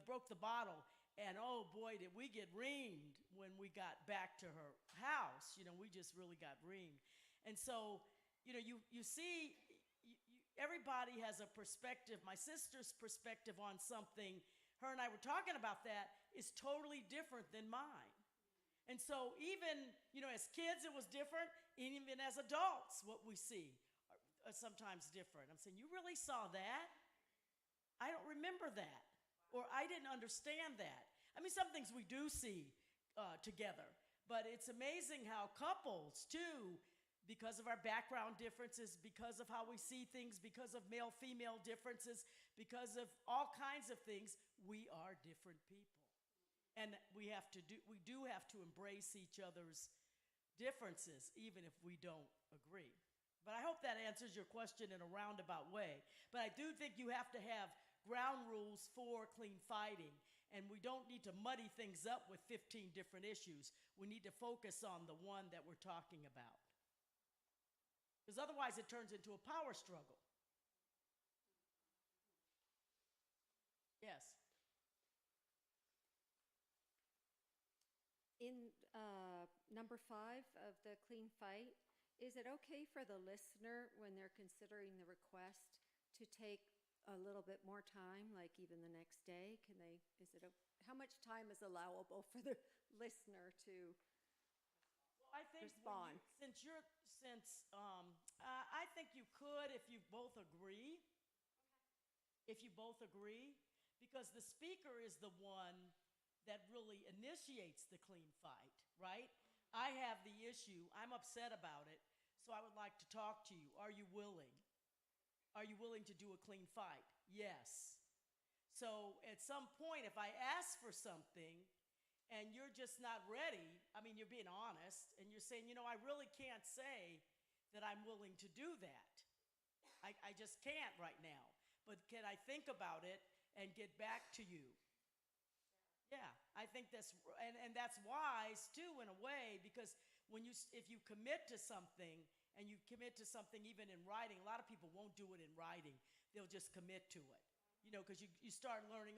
broke the bottle, and oh boy, did we get reamed when we got back to her house. We just really got reamed. And so, you see, everybody has a perspective. My sister's perspective on something, her and I were talking about that, is totally different than mine. And so even, as kids it was different, and even as adults what we see are sometimes different. I'm saying, you really saw that? I don't remember that. Or I didn't understand that. I mean, some things we do see together, but it's amazing how couples too, because of our background differences, because of how we see things, because of male-female differences, because of all kinds of things, we are different people. And we do have to embrace each other's differences, even if we don't agree. But I hope that answers your question in a roundabout way. But I do think you have to have ground rules for clean fighting, and we don't need to muddy things up with 15 different issues. We need to focus on the one that we're talking about. Because otherwise it turns into a power struggle. Yes. In number 5 of the clean fight, is it okay for the listener when they're considering the request to take a little bit more time, like even the next day? How much time is allowable for the listener to I think respond? I think you could if you both agree. Okay. If you both agree, because the speaker is the one that really initiates the clean fight, right? I have the issue, I'm upset about it, so I would like to talk to you. Are you willing? Are you willing to do a clean fight? Yes. So at some point, if I ask for something and you're just not ready, I mean, you're being honest, and you're saying, I really can't say that I'm willing to do that. I just can't right now. But can I think about it and get back to you? Yeah, I think that's wise too in a way, because if you commit to something, and you commit to something even in writing, a lot of people won't do it in writing. They'll just commit to it, because you start learning,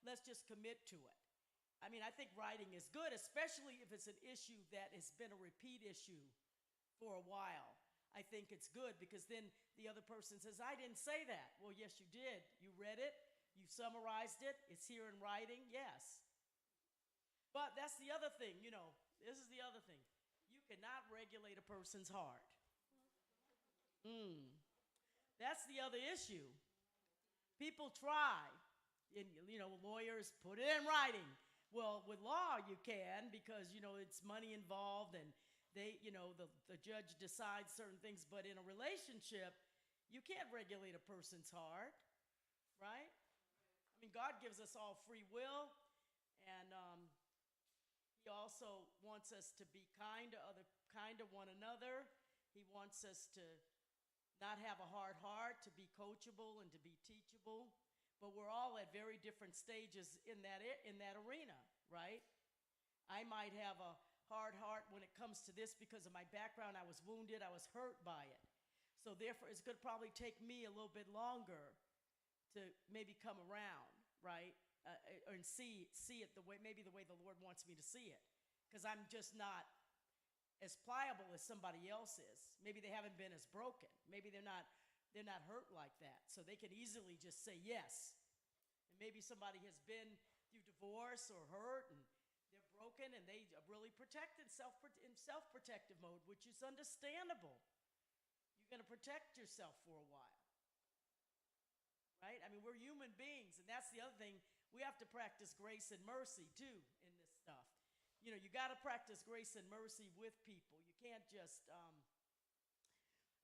let's just commit to it. I mean, I think writing is good, especially if it's an issue that has been a repeat issue for a while. I think it's good, because then the other person says, I didn't say that. Well, yes, you did. You read it. You summarized it. It's here in writing. Yes. But that's the other thing, this is the other thing. You cannot regulate a person's heart. That's the other issue. People try, and lawyers put it in writing. Well, with law you can, because it's money involved, and they the judge decides certain things. But in a relationship, you can't regulate a person's heart, right? I mean, God gives us all free will, and He also wants us to be kind to one another. He wants us to not have a hard heart, to be coachable and to be teachable. but we're all at very different stages in that arena, right? I might have a hard heart when it comes to this because of my background. I was wounded, I was hurt by it. So therefore, it's going to probably take me a little bit longer to maybe come around, right? And see it the way the Lord wants me to see it. Because I'm just not as pliable as somebody else is. Maybe they haven't been as broken. Maybe they're not hurt like that. So they can easily just say yes. And maybe somebody has been through divorce or hurt and they're broken and they are really protected in self-protective mode, which is understandable. You're going to protect yourself for a while. Right? I mean, we're human beings, and that's the other thing. We have to practice grace and mercy, too, in this stuff. You know, you got to practice grace and mercy with people. You can't just,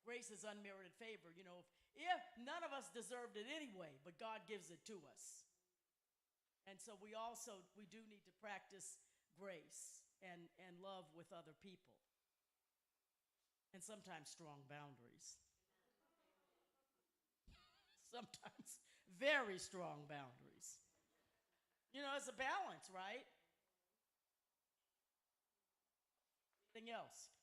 grace is unmerited favor. You know, if none of us deserved it anyway, but God gives it to us. And so we do need to practice grace and love with other people. And sometimes strong boundaries. Sometimes very strong boundaries. You know, it's a balance, right? Anything else?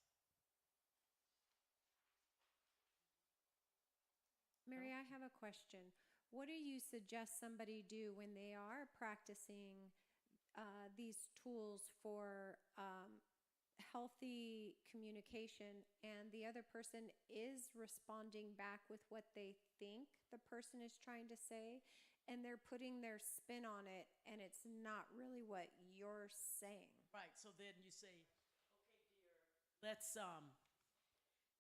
Mary, I have a question. What do you suggest somebody do when they are practicing these tools for healthy communication and the other person is responding back with what they think the person is trying to say and they're putting their spin on it and it's not really what you're saying? Right, so then you say, okay, dear,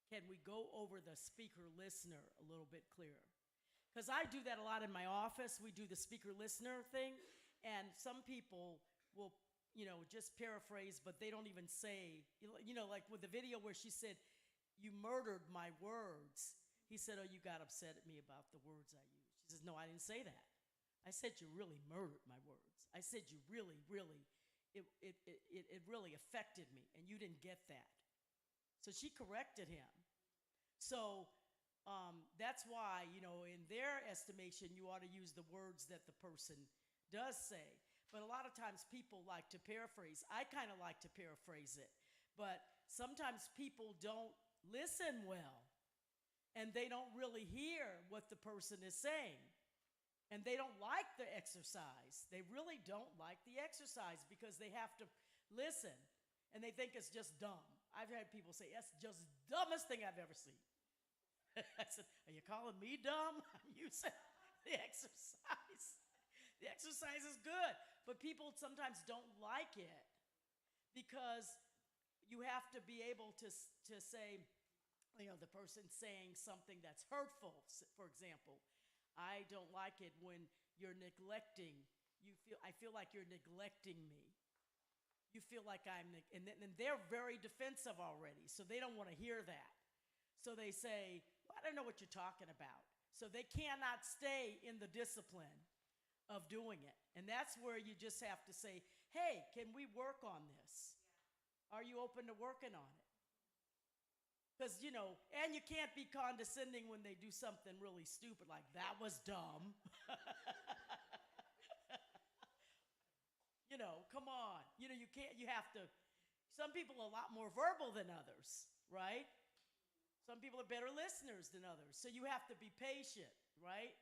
can we go over the speaker listener a little bit clearer? Because I do that a lot in my office. We do the speaker listener thing, and some people will, you know, just paraphrase, but they don't even say, you know, like with the video where she said, "You murdered my words." He said, "Oh, you got upset at me about the words I used." She says, "No, I didn't say that. I said you really murdered my words. I said you really, really, it really affected me, and you didn't get that." So she corrected him. So that's why, you know, in their estimation, you ought to use the words that the person does say. But a lot of times people like to paraphrase. I kind of like to paraphrase it. But sometimes people don't listen well. And they don't really hear what the person is saying. And they don't like the exercise. They really don't like the exercise because they have to listen. And they think it's just dumb. I've had people say, "That's just the dumbest thing I've ever seen." I said, "Are you calling me dumb?" You said the exercise. The exercise is good, but people sometimes don't like it because you have to be able to say, you know, the person saying something that's hurtful, for example. "I don't like it when you're neglecting. I feel like you're neglecting me. You feel like and they're very defensive already, so they don't want to hear that. So they say, "Well, I don't know what you're talking about." So they cannot stay in the discipline of doing it. And that's where you just have to say, "Hey, can we work on this? Are you open to working on it?" Because, you know, and you can't be condescending when they do something really stupid like, "That was dumb." You know, come on. You know, you have to, some people are a lot more verbal than others, right? Some people are better listeners than others. So you have to be patient, right?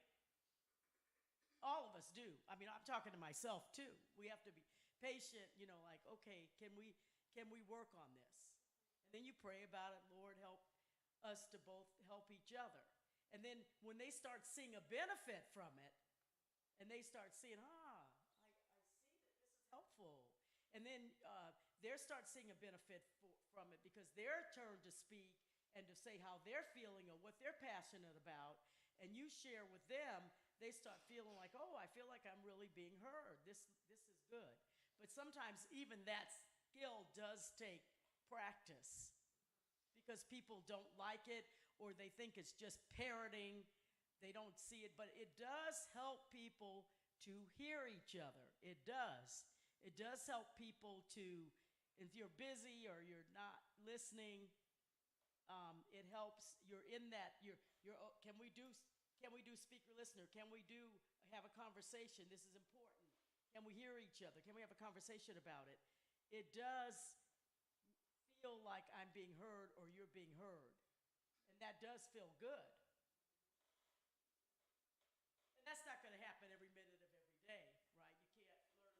All of us do. I mean, I'm talking to myself too. We have to be patient, you know, like, okay, can we work on this? And then you pray about it, "Lord, help us to both help each other." And then when they start seeing a benefit from it, and they start seeing, I see that this is helpful. And then they start seeing a benefit from it because their turn to speak and to say how they're feeling or what they're passionate about, and you share with them, they start feeling like, "Oh, I feel like I'm really being heard. This is good." But sometimes even that skill does take practice because people don't like it or they think it's just parroting. They don't see it, but it does help people to hear each other. It does. It does help people to, if you're busy or you're not listening, it helps. You're in that. Can we do can we do speaker listener? Can we have a conversation? This is important. Can we hear each other? Can we have a conversation about it? It does feel like I'm being heard or you're being heard. And that does feel good. And that's not going to happen every minute of every day, right? You can't learn a new thing and say,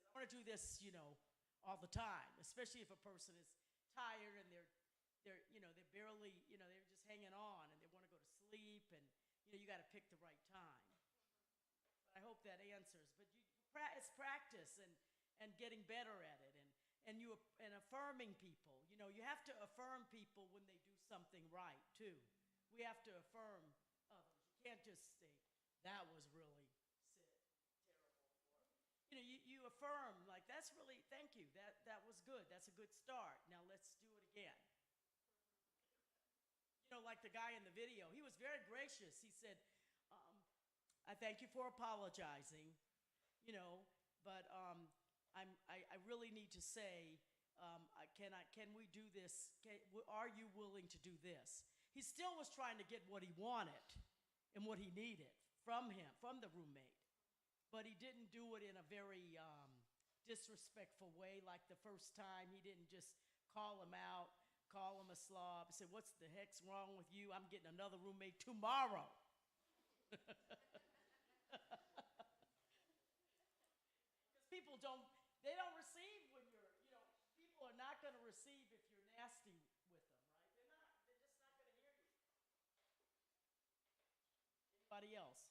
I want to do this, all the time, especially if a person is tired and they're barely, they're just hanging on and they want to go to sleep and, you got to pick the right time. But I hope that answers. But it's practice and getting better at it and affirming people. You have to affirm people when they do something right, too. We have to affirm others. You can't just say, that was really terrible. You affirm, like, that's really, thank you. That was good. That's a good start. Now let's do it again. Like the guy in the video, he was very gracious. He said, I thank you for apologizing, but I really need to say, can we do this? Are you willing to do this? He still was trying to get what he wanted and what he needed from the roommate. But he didn't do it in a very disrespectful way like the first time. He didn't just call him out, call him a slob, say, what's the heck's wrong with you? I'm getting another roommate tomorrow. Because people don't receive when people are not going to receive if you're nasty with them, right? They're just not going to hear you. Anybody else?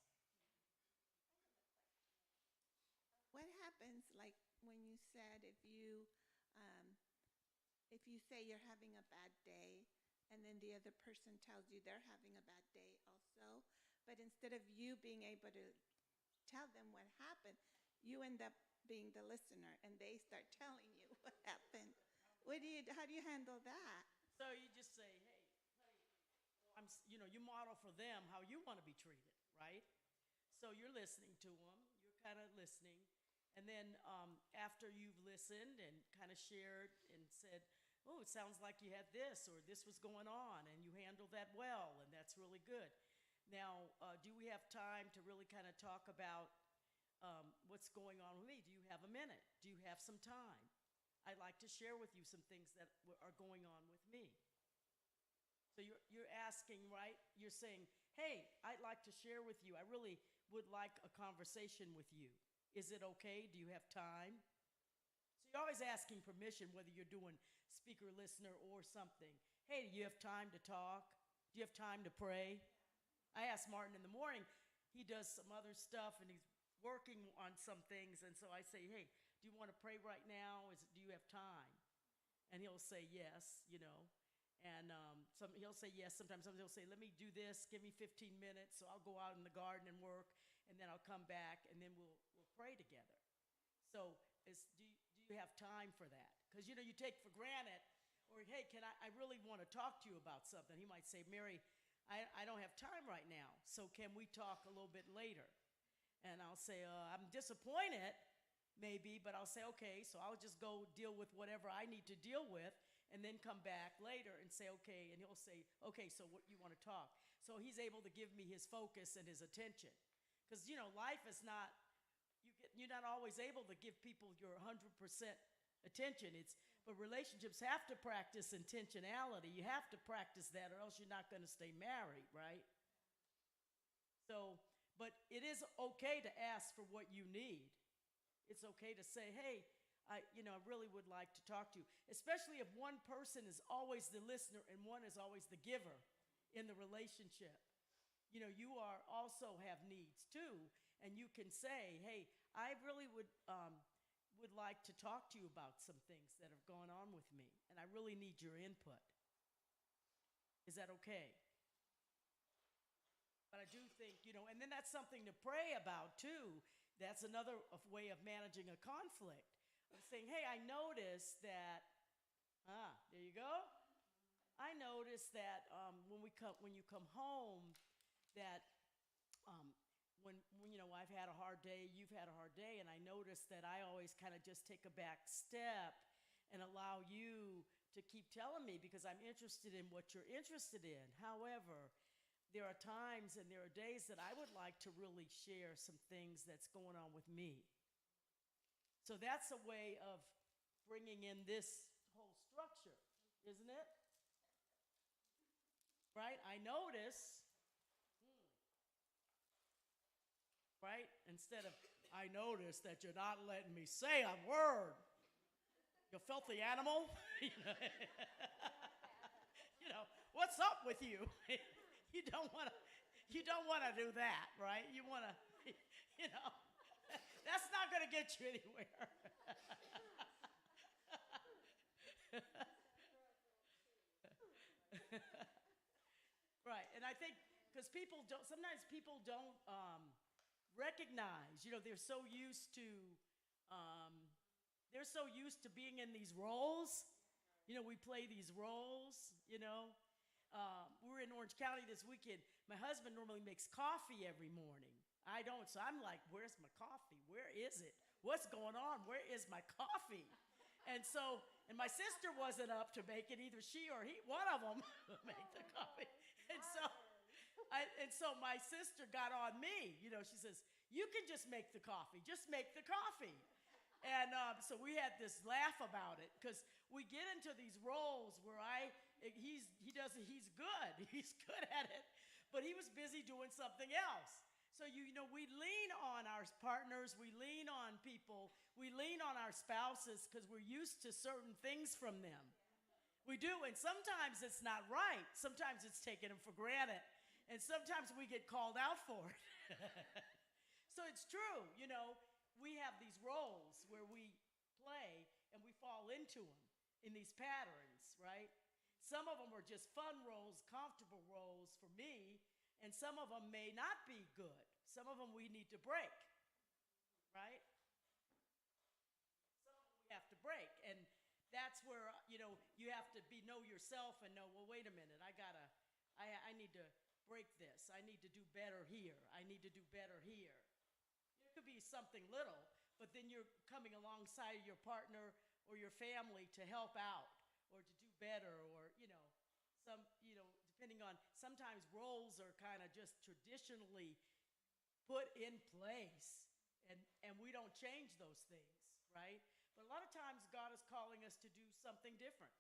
What happens, like when you said if you say you're having a bad day and then the other person tells you they're having a bad day also, but instead of you being able to tell them what happened, you end up being the listener and they start telling you what happened. How do you handle that? So you just say, hey, you model for them how you want to be treated, right? So you're listening to them, you're kind of listening. And then after you've listened and kind of shared and said, oh, it sounds like you had this or this was going on and you handled that well and that's really good. Now, do we have time to really kind of talk about what's going on with me? Do you have a minute? Do you have some time? I'd like to share with you some things that are going on with me. So you're asking, right? You're saying, hey, I'd like to share with you. I really would like a conversation with you. Is it okay? Do you have time? So you're always asking permission, whether you're doing speaker, listener, or something. Hey, do you have time to talk? Do you have time to pray? I asked Martin in the morning. He does some other stuff, and he's working on some things. And so I say, hey, do you want to pray right now? Do you have time? And he'll say yes, And he'll say yes. Sometimes he'll say, let me do this. Give me 15 minutes. So I'll go out in the garden and work, and then I'll come back, and then we'll pray together. So do you have time for that? Because, you take for granted, or, hey, I really want to talk to you about something. He might say, Mary, I don't have time right now, so can we talk a little bit later? And I'll say, I'm disappointed, maybe, but I'll say, okay, so I'll just go deal with whatever I need to deal with, and then come back later and say, okay, and he'll say, okay, so what you want to talk? So he's able to give me his focus and his attention. Because, life is not, you're not always able to give people your 100% attention. But relationships have to practice intentionality. You have to practice that, or else you're not going to stay married, right? So, but it is okay to ask for what you need. It's okay to say, hey, I really would like to talk to you, especially if one person is always the listener and one is always the giver in the relationship. You also have needs too, and you can say, hey, I really would like to talk to you about some things that have gone on with me, and I really need your input. Is that okay? But I do think, and then that's something to pray about too. That's another way of managing a conflict. Of saying, hey, I noticed that, there you go. I noticed that when you come home, that when I've had a hard day, you've had a hard day, and I noticed that I always kind of just take a back step and allow you to keep telling me because I'm interested in what you're interested in. However, there are times and there are days that I would like to really share some things that's going on with me. So that's a way of bringing in this whole structure, isn't it? Right? I notice, right? Instead of, I notice that you're not letting me say a word. You filthy animal. You know, what's up with you? You don't want to do that, right? You want to, that's not going to get you anywhere. Right, and I think because sometimes people don't recognize, they're so used to being in these roles. We play these roles. We're in Orange County this weekend. My husband normally makes coffee every morning. I don't, so I'm like, where's my coffee? Where is it? What's going on? Where is my coffee? And my sister wasn't up to make it, either she or he, one of them made the coffee. And so my sister got on me. She says, you can just make the coffee. Just make the coffee. And so we had this laugh about it because we get into these roles where he's good. He's good at it, but he was busy doing something else. So, we lean on our partners, we lean on people, we lean on our spouses because we're used to certain things from them. We do, and sometimes it's not right. Sometimes it's taking them for granted, and sometimes we get called out for it. So it's true, we have these roles where we play and we fall into them in these patterns, right? Some of them are just fun roles, comfortable roles for me, and some of them may not be good. Some of them we need to break, right? Some of them we have to break, and that's where, you have to know yourself and know, well, wait a minute, I need to break this. I need to do better here. I need to do better here. It could be something little, but then you're coming alongside of your partner or your family to help out or to do better, or, depending on, sometimes roles are kind of just traditionally put in place, and we don't change those things, right? But a lot of times God is calling us to do something different.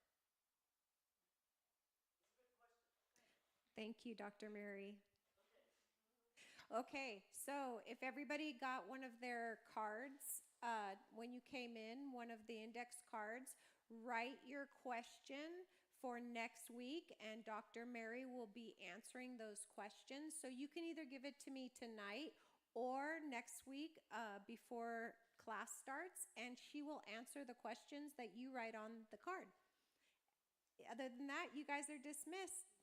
Thank you, Dr. Mary. Okay, so if everybody got one of their cards when you came in, one of the index cards, write your question for next week, and Dr. Mary will be answering those questions. So you can either give it to me tonight or next week before class starts, and she will answer the questions that you write on the card. Other than that, you guys are dismissed.